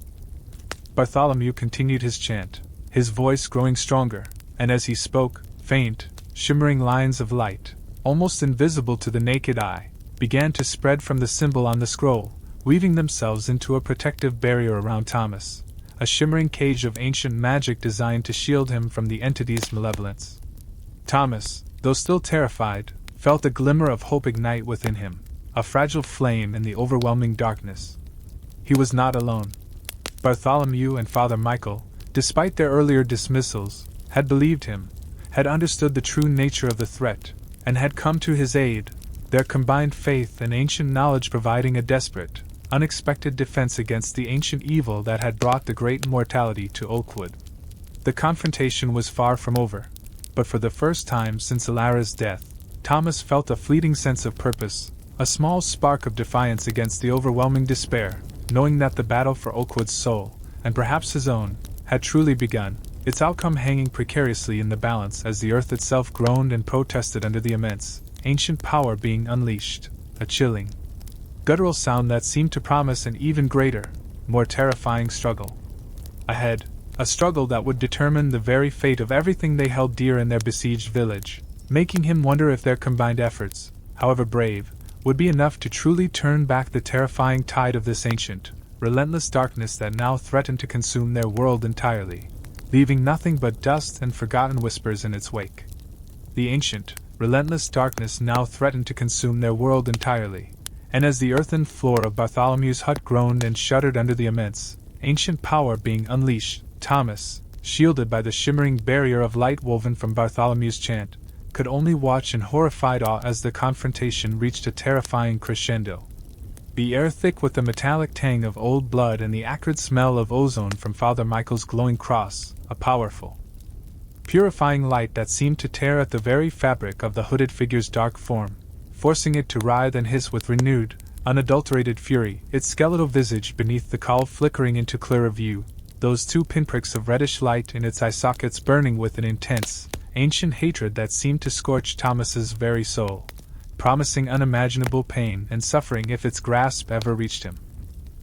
Bartholomew continued his chant, his voice growing stronger, and as he spoke, faint, shimmering lines of light, almost invisible to the naked eye, began to spread from the symbol on the scroll, weaving themselves into a protective barrier around Thomas, a shimmering cage of ancient magic designed to shield him from the entity's malevolence. Thomas, though still terrified, felt a glimmer of hope ignite within him, a fragile flame in the overwhelming darkness. He was not alone. Bartholomew and Father Michael, despite their earlier dismissals, had believed him, had understood the true nature of the threat, and had come to his aid, their combined faith and ancient knowledge providing a desperate, unexpected defense against the ancient evil that had brought the great mortality to Oakwood. The confrontation was far from over, but for the first time since Alara's death, Thomas felt a fleeting sense of purpose, a small spark of defiance against the overwhelming despair, knowing that the battle for Oakwood's soul, and perhaps his own, had truly begun, its outcome hanging precariously in the balance as the earth itself groaned and protested under the immense, ancient power being unleashed, a chilling, guttural sound that seemed to promise an even greater, more terrifying struggle. Ahead, a struggle that would determine the very fate of everything they held dear in their besieged village, making him wonder if their combined efforts, however brave, would be enough to truly turn back the terrifying tide of this ancient, relentless darkness that now threatened to consume their world entirely, leaving nothing but dust and forgotten whispers in its wake. The ancient, relentless darkness now threatened to consume their world entirely, and as the earthen floor of Bartholomew's hut groaned and shuddered under the immense, ancient power being unleashed, Thomas, shielded by the shimmering barrier of light woven from Bartholomew's chant, could only watch in horrified awe as the confrontation reached a terrifying crescendo. The air thick with the metallic tang of old blood and the acrid smell of ozone from Father Michael's glowing cross, a powerful, purifying light that seemed to tear at the very fabric of the hooded figure's dark form, forcing it to writhe and hiss with renewed, unadulterated fury, its skeletal visage beneath the cowl flickering into clearer view, those two pinpricks of reddish light in its eye sockets burning with an intense, ancient hatred that seemed to scorch Thomas's very soul, promising unimaginable pain and suffering if its grasp ever reached him.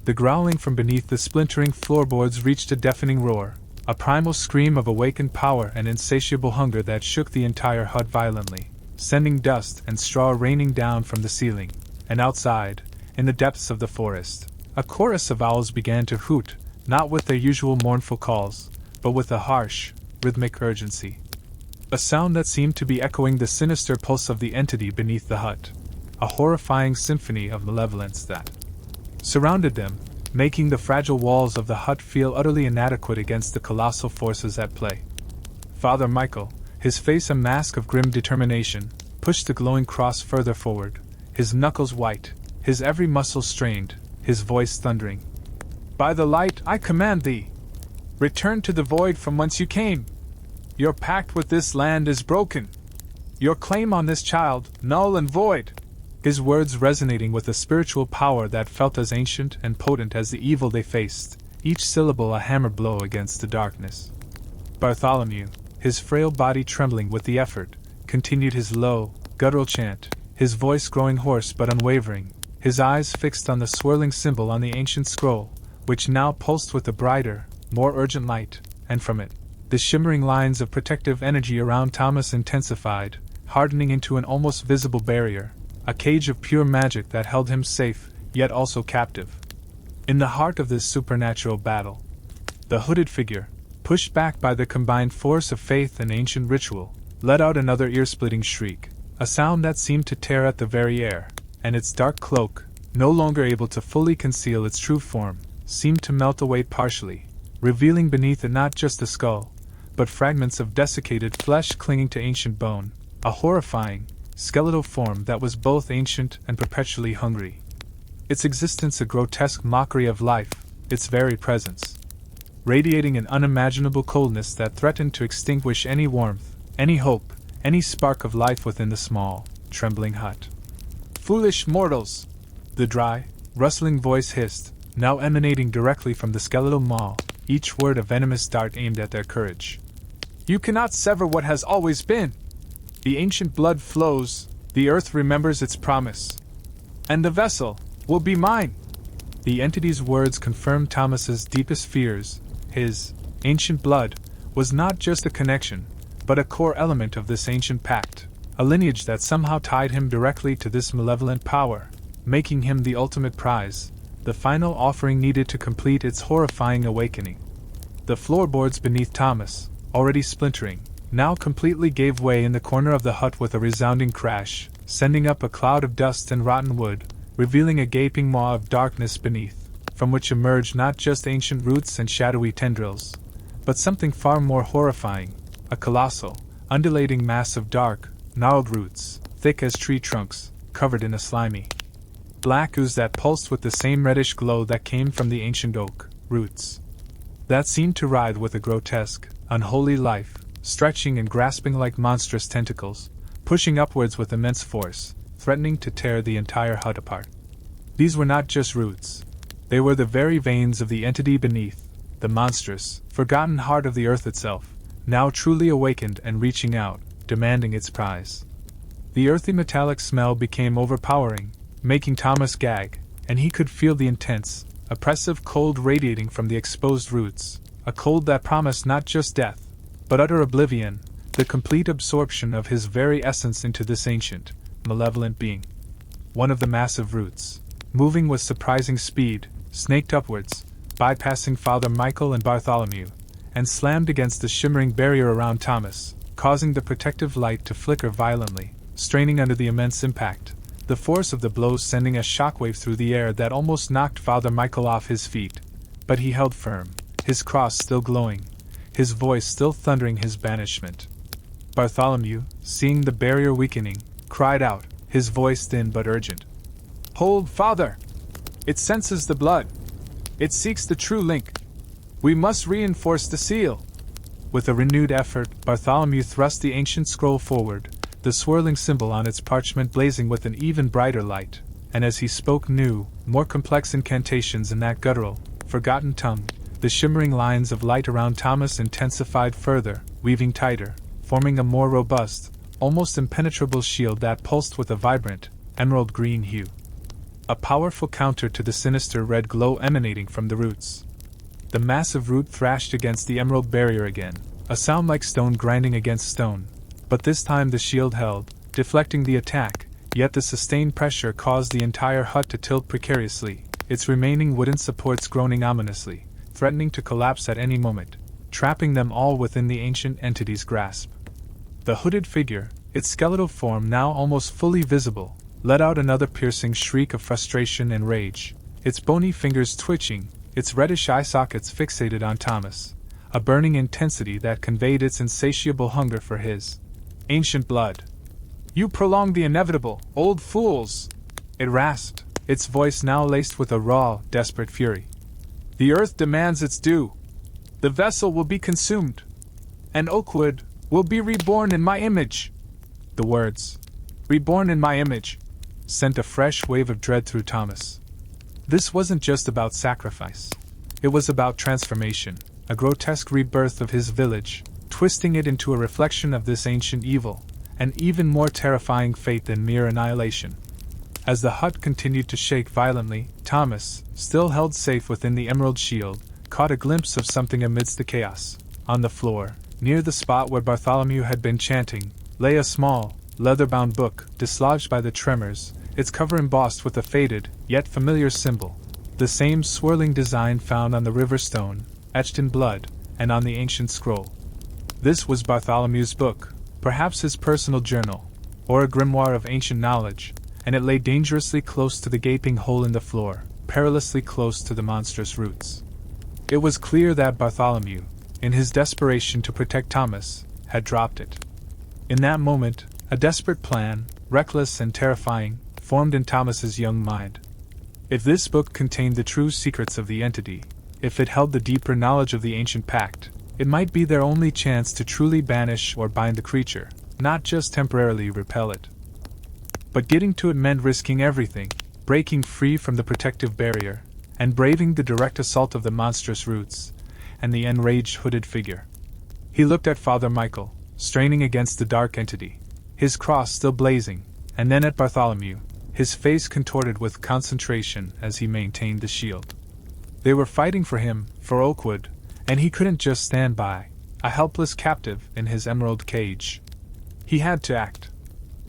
The growling from beneath the splintering floorboards reached a deafening roar, a primal scream of awakened power and insatiable hunger that shook the entire hut violently, sending dust and straw raining down from the ceiling, and outside, in the depths of the forest, a chorus of owls began to hoot, not with their usual mournful calls, but with a harsh, rhythmic urgency. A sound that seemed to be echoing the sinister pulse of the entity beneath the hut, a horrifying symphony of malevolence that surrounded them, making the fragile walls of the hut feel utterly inadequate against the colossal forces at play. Father Michael, his face a mask of grim determination, pushed the glowing cross further forward, his knuckles white, his every muscle strained, his voice thundering. "By the light, I command thee! Return to the void from whence you came! Your pact with this land is broken! Your claim on this child, null and void!" His words resonating with a spiritual power that felt as ancient and potent as the evil they faced, each syllable a hammer blow against the darkness. Bartholomew, his frail body trembling with the effort, continued his low, guttural chant, his voice growing hoarse but unwavering, his eyes fixed on the swirling symbol on the ancient scroll, which now pulsed with a brighter, more urgent light, and from it, the shimmering lines of protective energy around Thomas intensified, hardening into an almost visible barrier, a cage of pure magic that held him safe, yet also captive. In the heart of this supernatural battle, the hooded figure, pushed back by the combined force of faith and ancient ritual, let out another ear-splitting shriek, a sound that seemed to tear at the very air, and its dark cloak, no longer able to fully conceal its true form, seemed to melt away partially, revealing beneath it not just the skull, but fragments of desiccated flesh clinging to ancient bone, a horrifying, skeletal form that was both ancient and perpetually hungry. Its existence a grotesque mockery of life, its very presence, radiating an unimaginable coldness that threatened to extinguish any warmth, any hope, any spark of life within the small, trembling hut. "Foolish mortals!" the dry, rustling voice hissed, now emanating directly from the skeletal maw, each word a venomous dart aimed at their courage. "You cannot sever what has always been! The ancient blood flows, the earth remembers its promise. And the vessel will be mine!" The entity's words confirmed Thomas's deepest fears. His ancient blood was not just a connection, but a core element of this ancient pact, a lineage that somehow tied him directly to this malevolent power, making him the ultimate prize, the final offering needed to complete its horrifying awakening. The floorboards beneath Thomas, already splintering, now completely gave way in the corner of the hut with a resounding crash, sending up a cloud of dust and rotten wood, revealing a gaping maw of darkness beneath, from which emerged not just ancient roots and shadowy tendrils, but something far more horrifying, a colossal, undulating mass of dark, gnarled roots, thick as tree trunks, covered in a slimy black ooze that pulsed with the same reddish glow that came from the ancient oak roots. That seemed to writhe with a grotesque, unholy life, stretching and grasping like monstrous tentacles, pushing upwards with immense force, threatening to tear the entire hut apart. These were not just roots. They were the very veins of the entity beneath, the monstrous, forgotten heart of the earth itself, now truly awakened and reaching out, demanding its prize. The earthy metallic smell became overpowering, making Thomas gag, and he could feel the intense, oppressive cold radiating from the exposed roots, a cold that promised not just death, but utter oblivion, the complete absorption of his very essence into this ancient, malevolent being. One of the massive roots, moving with surprising speed, snaked upwards, bypassing Father Michael and Bartholomew, and slammed against the shimmering barrier around Thomas, causing the protective light to flicker violently, straining under the immense impact, the force of the blows sending a shockwave through the air that almost knocked Father Michael off his feet. But he held firm, his cross still glowing, his voice still thundering his banishment. Bartholomew, seeing the barrier weakening, cried out, his voice thin but urgent. "Hold, Father! It senses the blood. It seeks the true link. We must reinforce the seal." With a renewed effort, Bartholomew thrust the ancient scroll forward, the swirling symbol on its parchment blazing with an even brighter light, and as he spoke new, more complex incantations in that guttural, forgotten tongue, the shimmering lines of light around Thomas intensified further, weaving tighter, forming a more robust, almost impenetrable shield that pulsed with a vibrant, emerald green hue. A powerful counter to the sinister red glow emanating from the roots. The massive root thrashed against the emerald barrier again, a sound like stone grinding against stone. But this time the shield held, deflecting the attack, yet the sustained pressure caused the entire hut to tilt precariously, its remaining wooden supports groaning ominously, threatening to collapse at any moment, trapping them all within the ancient entity's grasp. The hooded figure, its skeletal form now almost fully visible, let out another piercing shriek of frustration and rage, its bony fingers twitching, its reddish eye sockets fixated on Thomas, a burning intensity that conveyed its insatiable hunger for his ancient blood. "You prolong the inevitable, old fools!" it rasped, its voice now laced with a raw, desperate fury. "The earth demands its due. The vessel will be consumed. And Oakwood will be reborn in my image." The words, "reborn in my image," sent a fresh wave of dread through Thomas. This wasn't just about sacrifice. It was about transformation, a grotesque rebirth of his village, twisting it into a reflection of this ancient evil, an even more terrifying fate than mere annihilation. As the hut continued to shake violently, Thomas, still held safe within the emerald shield, caught a glimpse of something amidst the chaos. On the floor, near the spot where Bartholomew had been chanting, lay a small, leather-bound book, dislodged by the tremors, its cover embossed with a faded, yet familiar symbol, the same swirling design found on the river stone, etched in blood, and on the ancient scroll. This was Bartholomew's book, perhaps his personal journal, or a grimoire of ancient knowledge, and it lay dangerously close to the gaping hole in the floor, perilously close to the monstrous roots. It was clear that Bartholomew, in his desperation to protect Thomas, had dropped it. In that moment, a desperate plan, reckless and terrifying, formed in Thomas's young mind. If this book contained the true secrets of the entity, if it held the deeper knowledge of the ancient pact, it might be their only chance to truly banish or bind the creature, not just temporarily repel it. But getting to it meant risking everything, breaking free from the protective barrier, and braving the direct assault of the monstrous roots, and the enraged hooded figure. He looked at Father Michael, straining against the dark entity, his cross still blazing, and then at Bartholomew, his face contorted with concentration as he maintained the shield. They were fighting for him, for Oakwood, and he couldn't just stand by, a helpless captive in his emerald cage. He had to act.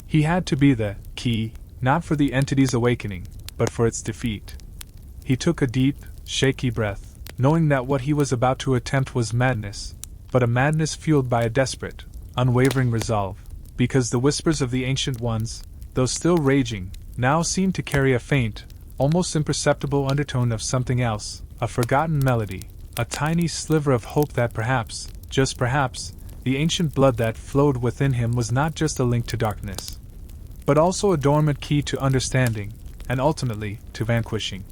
He had to be the key, not for the entity's awakening, but for its defeat. He took a deep, shaky breath, knowing that what he was about to attempt was madness, but a madness fueled by a desperate, unwavering resolve, because the whispers of the Ancient Ones, though still raging, now seemed to carry a faint, almost imperceptible undertone of something else, a forgotten melody, a tiny sliver of hope that perhaps, just perhaps, the ancient blood that flowed within him was not just a link to darkness, but also a dormant key to understanding, and ultimately, to vanquishing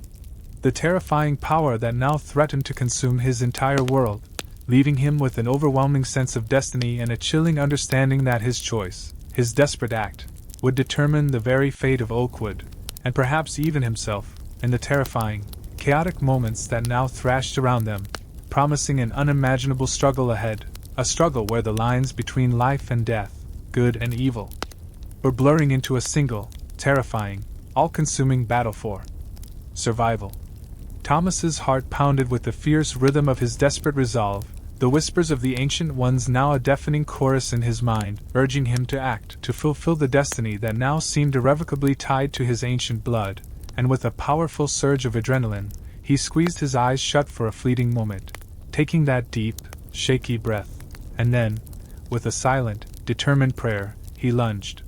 the terrifying power that now threatened to consume his entire world, leaving him with an overwhelming sense of destiny and a chilling understanding that his choice, his desperate act, would determine the very fate of Oakwood, and perhaps even himself, in the terrifying, chaotic moments that now thrashed around them, promising an unimaginable struggle ahead, a struggle where the lines between life and death, good and evil, were blurring into a single, terrifying, all-consuming battle for survival. Thomas's heart pounded with the fierce rhythm of his desperate resolve, the whispers of the Ancient Ones now a deafening chorus in his mind, urging him to act, to fulfill the destiny that now seemed irrevocably tied to his ancient blood, and with a powerful surge of adrenaline, he squeezed his eyes shut for a fleeting moment, taking that deep, shaky breath, and then, with a silent, determined prayer, he lunged.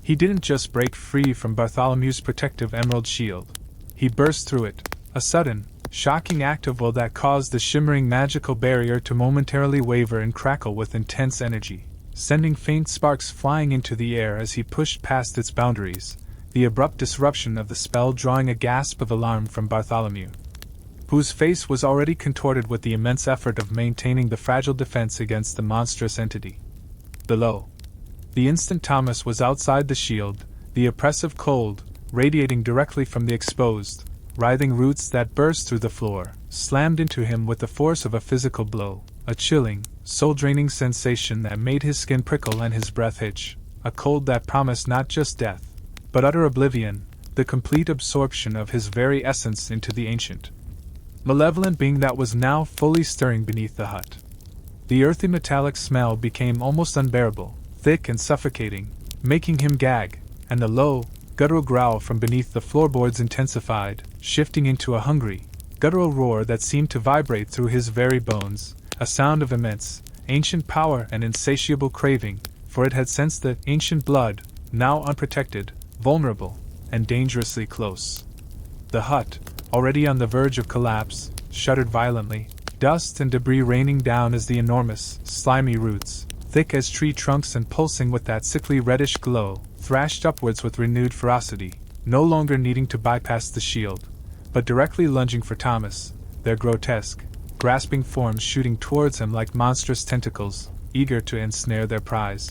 He didn't just break free from Bartholomew's protective emerald shield. He burst through it, a sudden, shocking act of will that caused the shimmering magical barrier to momentarily waver and crackle with intense energy, sending faint sparks flying into the air as he pushed past its boundaries, the abrupt disruption of the spell drawing a gasp of alarm from Bartholomew, whose face was already contorted with the immense effort of maintaining the fragile defense against the monstrous entity. Below. The instant Thomas was outside the shield, the oppressive cold, radiating directly from the exposed, writhing roots that burst through the floor, slammed into him with the force of a physical blow, a chilling, soul-draining sensation that made his skin prickle and his breath hitch, a cold that promised not just death, but utter oblivion, the complete absorption of his very essence into the ancient, malevolent being that was now fully stirring beneath the hut. The earthy metallic smell became almost unbearable, thick and suffocating, making him gag, and the low, guttural growl from beneath the floorboards intensified, shifting into a hungry, guttural roar that seemed to vibrate through his very bones, a sound of immense, ancient power and insatiable craving, for it had sensed the ancient blood, now unprotected, vulnerable, and dangerously close. The hut, already on the verge of collapse, shuddered violently, dust and debris raining down as the enormous, slimy roots, thick as tree trunks and pulsing with that sickly reddish glow, thrashed upwards with renewed ferocity, no longer needing to bypass the shield, but directly lunging for Thomas, their grotesque, grasping forms shooting towards him like monstrous tentacles, eager to ensnare their prize,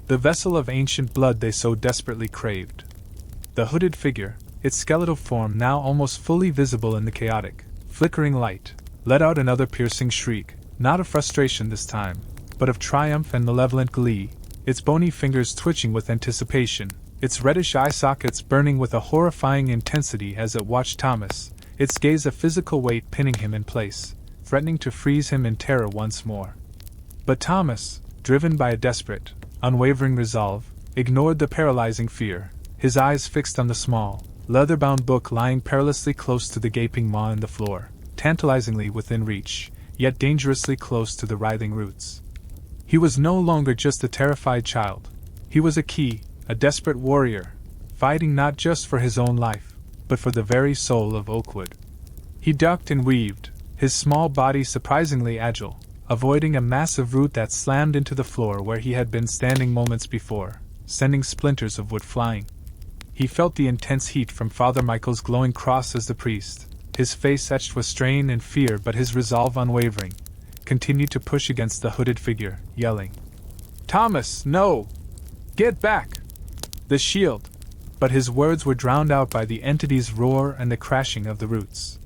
the vessel of ancient blood they so desperately craved. The hooded figure, its skeletal form now almost fully visible in the chaotic, flickering light, let out another piercing shriek, not of frustration this time, but of triumph and malevolent glee, its bony fingers twitching with anticipation, its reddish eye sockets burning with a horrifying intensity as it watched Thomas, its gaze a physical weight pinning him in place, threatening to freeze him in terror once more. But Thomas, driven by a desperate, unwavering resolve, ignored the paralyzing fear, his eyes fixed on the small, leather-bound book lying perilously close to the gaping maw in the floor, tantalizingly within reach, yet dangerously close to the writhing roots. He was no longer just a terrified child. He was a key, a desperate warrior, fighting not just for his own life, but for the very soul of Oakwood. He ducked and weaved, his small body surprisingly agile, avoiding a massive root that slammed into the floor where he had been standing moments before, sending splinters of wood flying. He felt the intense heat from Father Michael's glowing cross as the priest, his face etched with strain and fear, but his resolve unwavering, continued to push against the hooded figure, yelling, "Thomas, no! Get back! The shield!" But his words were drowned out by the entity's roar and the crashing of the roots.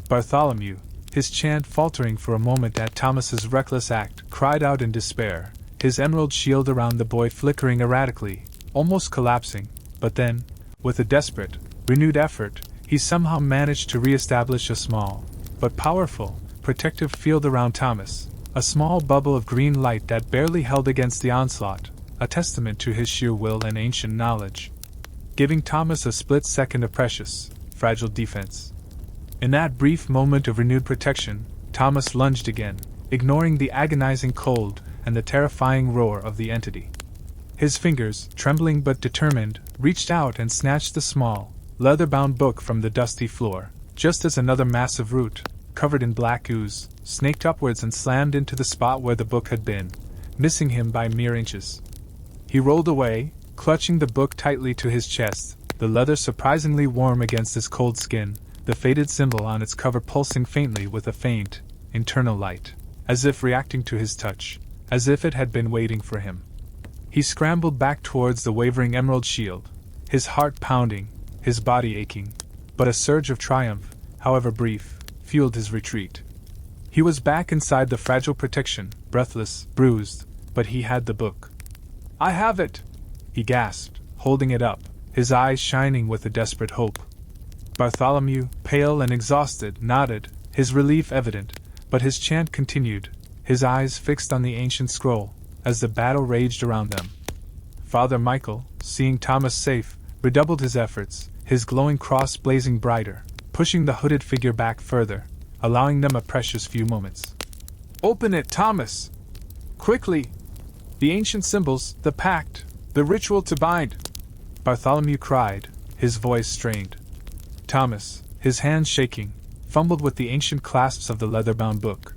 Bartholomew, his chant faltering for a moment at Thomas's reckless act, cried out in despair, his emerald shield around the boy flickering erratically, almost collapsing, but then, with a desperate, renewed effort, he somehow managed to re-establish a small, but powerful, protective field around Thomas, a small bubble of green light that barely held against the onslaught, a testament to his sheer will and ancient knowledge, giving Thomas a split second of precious, fragile defense. In that brief moment of renewed protection, Thomas lunged again, ignoring the agonizing cold and the terrifying roar of the entity. His fingers, trembling but determined, reached out and snatched the small, leather-bound book from the dusty floor, just as another massive root, covered in black ooze, snaked upwards and slammed into the spot where the book had been, missing him by mere inches. He rolled away, clutching the book tightly to his chest, the leather surprisingly warm against his cold skin, the faded symbol on its cover pulsing faintly with a faint, internal light, as if reacting to his touch, as if it had been waiting for him. He scrambled back towards the wavering emerald shield, his heart pounding, his body aching, but a surge of triumph, however brief, fueled his retreat. He was back inside the fragile protection, breathless, bruised, but he had the book. "I have it!" he gasped, holding it up, his eyes shining with a desperate hope. Bartholomew, pale and exhausted, nodded, his relief evident, but his chant continued, his eyes fixed on the ancient scroll, as the battle raged around them. Father Michael, seeing Thomas safe, redoubled his efforts, his glowing cross blazing brighter, pushing the hooded figure back further, allowing them a precious few moments. "Open it, Thomas! Quickly! The ancient symbols, the pact, the ritual to bind!" Bartholomew cried, his voice strained. Thomas, his hands shaking, fumbled with the ancient clasps of the leather-bound book.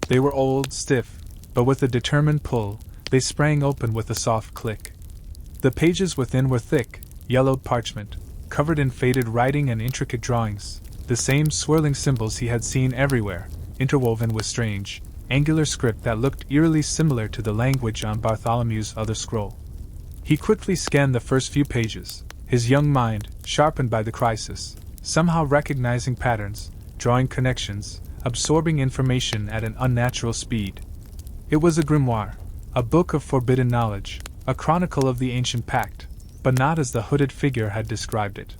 They were old, stiff, but with a determined pull, they sprang open with a soft click. The pages within were thick, yellowed parchment, covered in faded writing and intricate drawings, the same swirling symbols he had seen everywhere, interwoven with strange, angular script that looked eerily similar to the language on Bartholomew's other scroll. He quickly scanned the first few pages, his young mind, sharpened by the crisis, somehow recognizing patterns, drawing connections, absorbing information at an unnatural speed. It was a grimoire, a book of forbidden knowledge, a chronicle of the ancient pact, but not as the hooded figure had described it.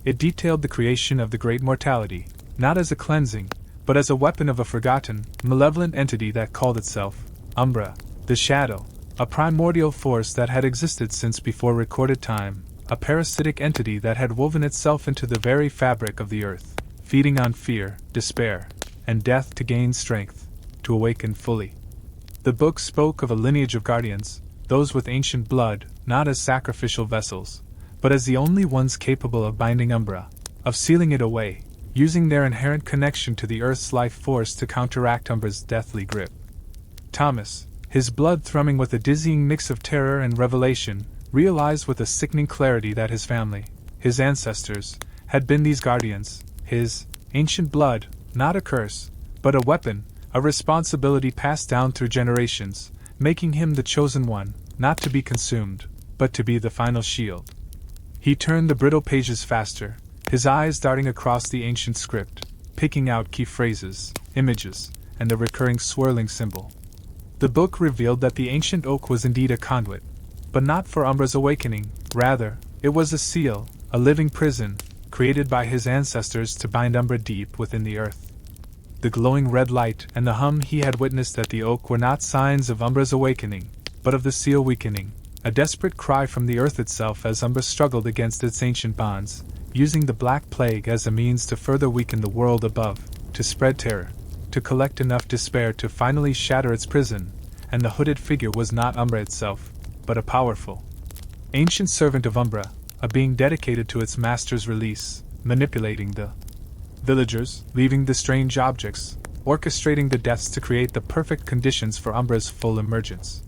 It detailed the creation of the great mortality, not as a cleansing, but as a weapon of a forgotten, malevolent entity that called itself Umbra, the Shadow, a primordial force that had existed since before recorded time, a parasitic entity that had woven itself into the very fabric of the earth, feeding on fear, despair, and death to gain strength, to awaken fully. The book spoke of a lineage of guardians, those with ancient blood, not as sacrificial vessels, but as the only ones capable of binding Umbra, of sealing it away, using their inherent connection to the Earth's life force to counteract Umbra's deathly grip. Thomas, his blood thrumming with a dizzying mix of terror and revelation, realized with a sickening clarity that his family, his ancestors, had been these guardians, his ancient blood, not a curse, but a weapon, a responsibility passed down through generations, making him the chosen one, not to be consumed, but to be the final shield. He turned the brittle pages faster, his eyes darting across the ancient script, picking out key phrases, images, and the recurring swirling symbol. The book revealed that the ancient oak was indeed a conduit, but not for Umbra's awakening, rather, it was a seal, a living prison, created by his ancestors to bind Umbra deep within the earth. The glowing red light and the hum he had witnessed at the oak were not signs of Umbra's awakening, but of the seal weakening, a desperate cry from the earth itself as Umbra struggled against its ancient bonds, using the Black Plague as a means to further weaken the world above, to spread terror, to collect enough despair to finally shatter its prison, and the hooded figure was not Umbra itself, but a powerful, ancient servant of Umbra, a being dedicated to its master's release, manipulating the villagers, leaving the strange objects, orchestrating the deaths to create the perfect conditions for Umbra's full emergence.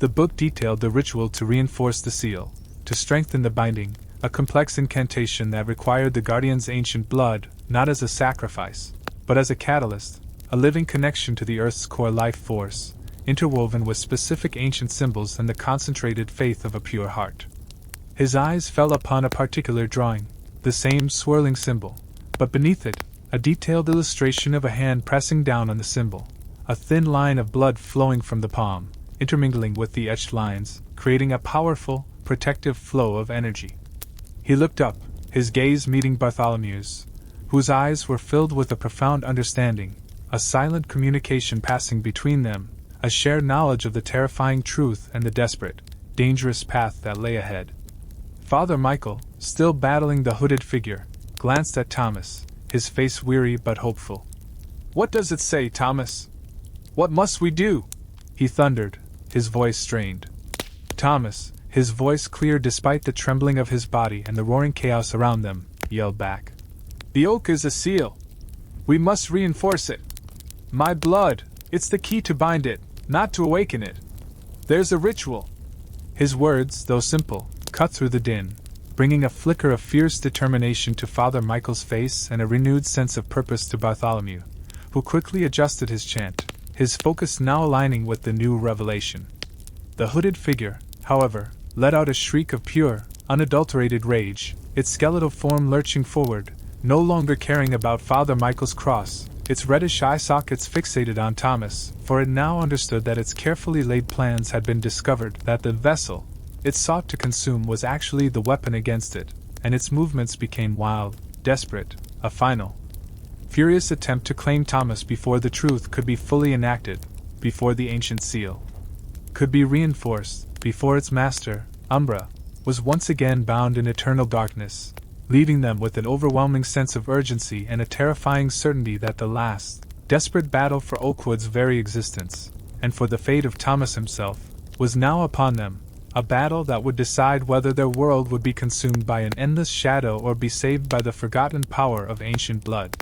The book detailed the ritual to reinforce the seal, to strengthen the binding, a complex incantation that required the guardian's ancient blood, not as a sacrifice, but as a catalyst, a living connection to the Earth's core life force, interwoven with specific ancient symbols and the concentrated faith of a pure heart. His eyes fell upon a particular drawing, the same swirling symbol, but beneath it, a detailed illustration of a hand pressing down on the symbol, a thin line of blood flowing from the palm, intermingling with the etched lines, creating a powerful, protective flow of energy. He looked up, his gaze meeting Bartholomew's, whose eyes were filled with a profound understanding, a silent communication passing between them, a shared knowledge of the terrifying truth and the desperate, dangerous path that lay ahead. Father Michael, still battling the hooded figure, glanced at Thomas, his face weary but hopeful. "What does it say, Thomas? What must we do?" he thundered, his voice strained. Thomas, his voice clear despite the trembling of his body and the roaring chaos around them, yelled back. "The oak is a seal. We must reinforce it. My blood, it's the key to bind it, not to awaken it. There's a ritual." His words, though simple, cut through the din, bringing a flicker of fierce determination to Father Michael's face and a renewed sense of purpose to Bartholomew, who quickly adjusted his chant, his focus now aligning with the new revelation. The hooded figure, however, let out a shriek of pure, unadulterated rage, its skeletal form lurching forward, no longer caring about Father Michael's cross, its reddish eye sockets fixated on Thomas, for it now understood that its carefully laid plans had been discovered, that the vessel it sought to consume was actually the weapon against it, and its movements became wild, desperate, a final, furious attempt to claim Thomas before the truth could be fully enacted, before the ancient seal could be reinforced, before its master, Umbra, was once again bound in eternal darkness, leaving them with an overwhelming sense of urgency and a terrifying certainty that the last, desperate battle for Oakwood's very existence, and for the fate of Thomas himself, was now upon them, a battle that would decide whether their world would be consumed by an endless shadow or be saved by the forgotten power of ancient blood.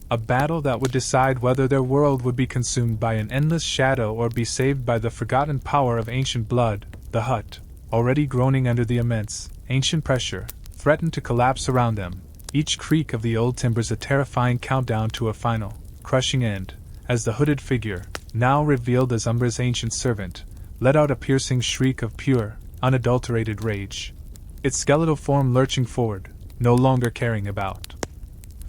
A battle that would decide whether their world would be consumed by an endless shadow or be saved by the forgotten power of ancient blood. The hut, already groaning under the immense, ancient pressure, threatened to collapse around them, each creak of the old timbers a terrifying countdown to a final, crushing end, as the hooded figure, now revealed as Umbra's ancient servant, let out a piercing shriek of pure, unadulterated rage, its skeletal form lurching forward, no longer caring about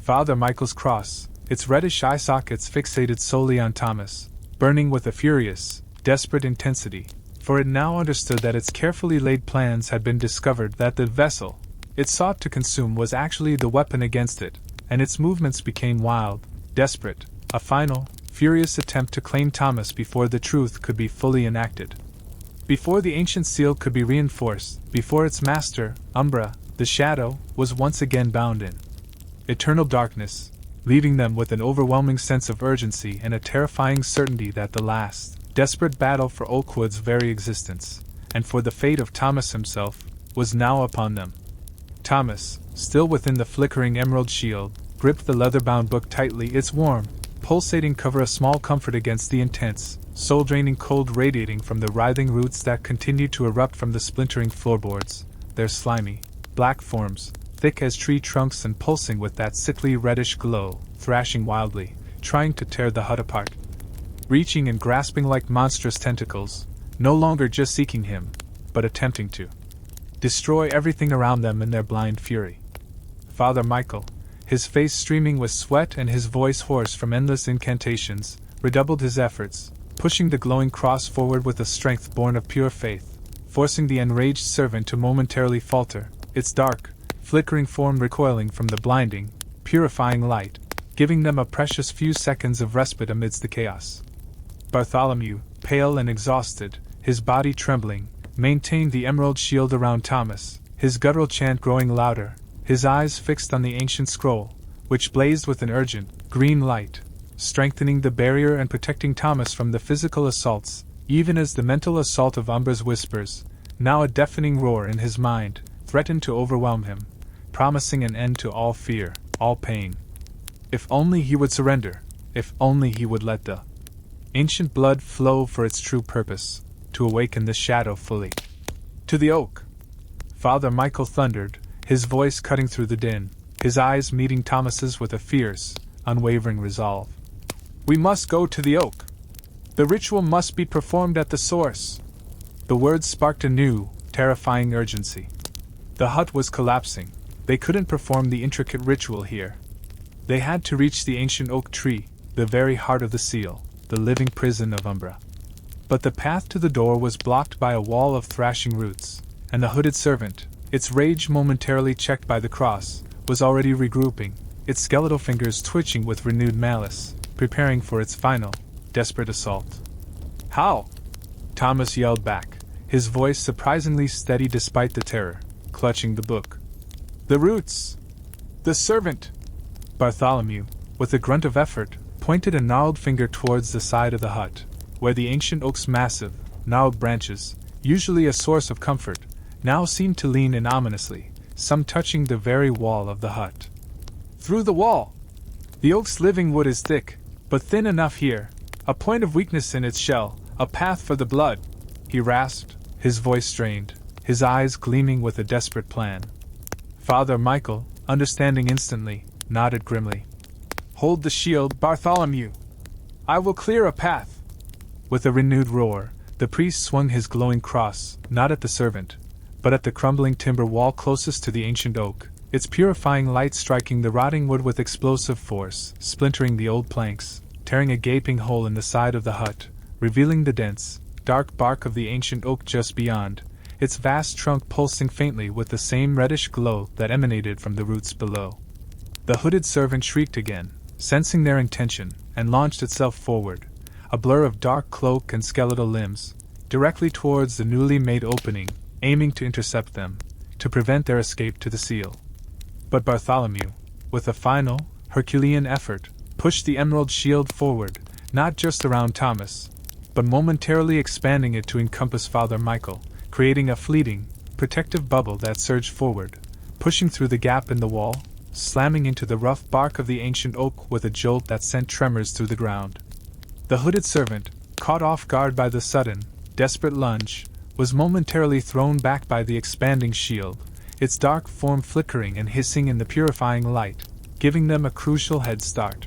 Father Michael's cross, its reddish eye sockets fixated solely on Thomas, burning with a furious, desperate intensity, for it now understood that its carefully laid plans had been discovered, that the vessel it sought to consume was actually the weapon against it, and its movements became wild, desperate, a final, furious attempt to claim Thomas before the truth could be fully enacted. Before the ancient seal could be reinforced, before its master, Umbra, the shadow, was once again bound in eternal darkness, leaving them with an overwhelming sense of urgency and a terrifying certainty that the last, desperate battle for Oakwood's very existence, and for the fate of Thomas himself, was now upon them. Thomas, still within the flickering emerald shield, gripped the leather-bound book tightly, its warm, pulsating cover a small comfort against the intense, soul-draining cold radiating from the writhing roots that continued to erupt from the splintering floorboards, their slimy, black forms, thick as tree trunks and pulsing with that sickly reddish glow, thrashing wildly, trying to tear the hut apart. Reaching and grasping like monstrous tentacles, no longer just seeking him, but attempting to destroy everything around them in their blind fury. Father Michael, his face streaming with sweat and his voice hoarse from endless incantations, redoubled his efforts, pushing the glowing cross forward with a strength born of pure faith, forcing the enraged servant to momentarily falter, its dark, flickering form recoiling from the blinding, purifying light, giving them a precious few seconds of respite amidst the chaos. Bartholomew, pale and exhausted, his body trembling, maintained the emerald shield around Thomas, his guttural chant growing louder, his eyes fixed on the ancient scroll, which blazed with an urgent, green light, strengthening the barrier and protecting Thomas from the physical assaults, even as the mental assault of Umbra's whispers, now a deafening roar in his mind, threatened to overwhelm him, promising an end to all fear, all pain. If only he would surrender, if only he would let the ancient blood flow for its true purpose, to awaken the shadow fully. To the oak! Father Michael thundered, his voice cutting through the din, his eyes meeting Thomas's with a fierce, unwavering resolve. "We must go to the oak. The ritual must be performed at the source." The words sparked a new, terrifying urgency. The hut was collapsing. They couldn't perform the intricate ritual here. They had to reach the ancient oak tree, the very heart of the seal, the living prison of Umbra. But the path to the door was blocked by a wall of thrashing roots, and the hooded servant, its rage momentarily checked by the cross, was already regrouping, its skeletal fingers twitching with renewed malice, preparing for its final, desperate assault. "How?" Thomas yelled back, his voice surprisingly steady despite the terror, clutching the book. "The roots! The servant!" Bartholomew, with a grunt of effort, pointed a gnarled finger towards the side of the hut, where the ancient oak's massive, gnarled branches, usually a source of comfort, now seemed to lean in ominously, some touching the very wall of the hut. "Through the wall! The oak's living wood is thick, but thin enough here, a point of weakness in its shell, a path for the blood," he rasped, his voice strained, his eyes gleaming with a desperate plan. Father Michael, understanding instantly, nodded grimly. "Hold the shield, Bartholomew! I will clear a path!" With a renewed roar, the priest swung his glowing cross, not at the servant, but at the crumbling timber wall closest to the ancient oak, its purifying light striking the rotting wood with explosive force, splintering the old planks, tearing a gaping hole in the side of the hut, revealing the dense, dark bark of the ancient oak just beyond, its vast trunk pulsing faintly with the same reddish glow that emanated from the roots below. The hooded servant shrieked again, sensing their intention, and launched itself forward, a blur of dark cloak and skeletal limbs, directly towards the newly made opening, aiming to intercept them, to prevent their escape to the seal. But Bartholomew, with a final, Herculean effort, pushed the emerald shield forward, not just around Thomas, but momentarily expanding it to encompass Father Michael, creating a fleeting, protective bubble that surged forward, pushing through the gap in the wall, slamming into the rough bark of the ancient oak with a jolt that sent tremors through the ground. The hooded servant, caught off guard by the sudden, desperate lunge, was momentarily thrown back by the expanding shield, its dark form flickering and hissing in the purifying light, giving them a crucial head start.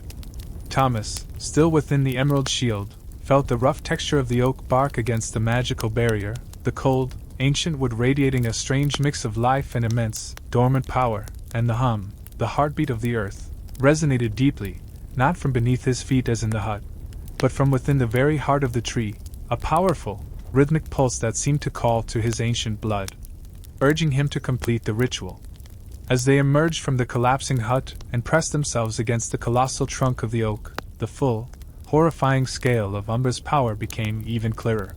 Thomas, still within the emerald shield, felt the rough texture of the oak bark against the magical barrier, the cold, ancient wood radiating a strange mix of life and immense, dormant power, and the hum, the heartbeat of the earth, resonated deeply, not from beneath his feet as in the hut, but from within the very heart of the tree, a powerful, rhythmic pulse that seemed to call to his ancient blood, urging him to complete the ritual. As they emerged from the collapsing hut and pressed themselves against the colossal trunk of the oak, the full, horrifying scale of Umbra's power became even clearer.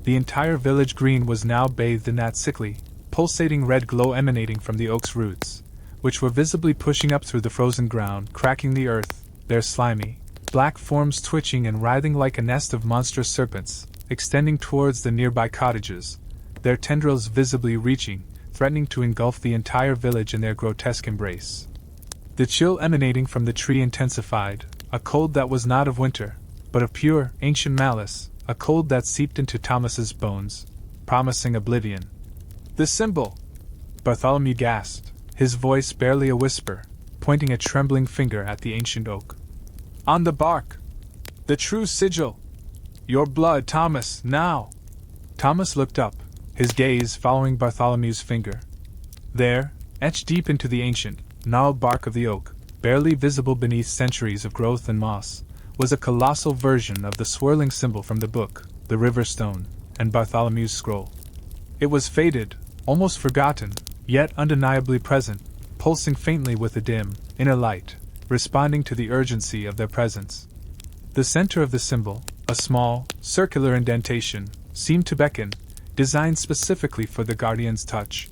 The entire village green was now bathed in that sickly, pulsating red glow emanating from the oak's roots, which were visibly pushing up through the frozen ground, cracking the earth, their slimy, black forms twitching and writhing like a nest of monstrous serpents, extending towards the nearby cottages, their tendrils visibly reaching, threatening to engulf the entire village in their grotesque embrace. The chill emanating from the tree intensified, a cold that was not of winter, but of pure, ancient malice, a cold that seeped into Thomas's bones, promising oblivion. "The symbol!" Bartholomew gasped, his voice barely a whisper, pointing a trembling finger at the ancient oak. "On the bark! The true sigil! Your blood, Thomas, now!" Thomas looked up, his gaze following Bartholomew's finger. There, etched deep into the ancient, gnarled bark of the oak, barely visible beneath centuries of growth and moss, was a colossal version of the swirling symbol from the book, the River Stone, and Bartholomew's scroll. It was faded, almost forgotten, yet undeniably present, pulsing faintly with a dim, inner light, responding to the urgency of their presence. The center of the symbol, a small, circular indentation, seemed to beckon, designed specifically for the Guardian's touch.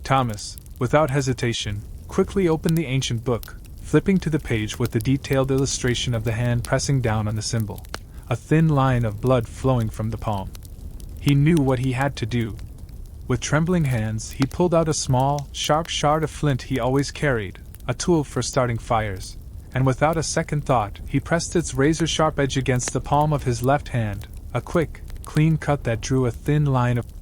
Thomas, without hesitation, quickly opened the ancient book, flipping to the page with the detailed illustration of the hand pressing down on the symbol, a thin line of blood flowing from the palm. He knew what he had to do. With trembling hands, he pulled out a small, sharp shard of flint he always carried, a tool for starting fires, and without a second thought, he pressed its razor-sharp edge against the palm of his left hand, a quick, clean cut that drew a thin line of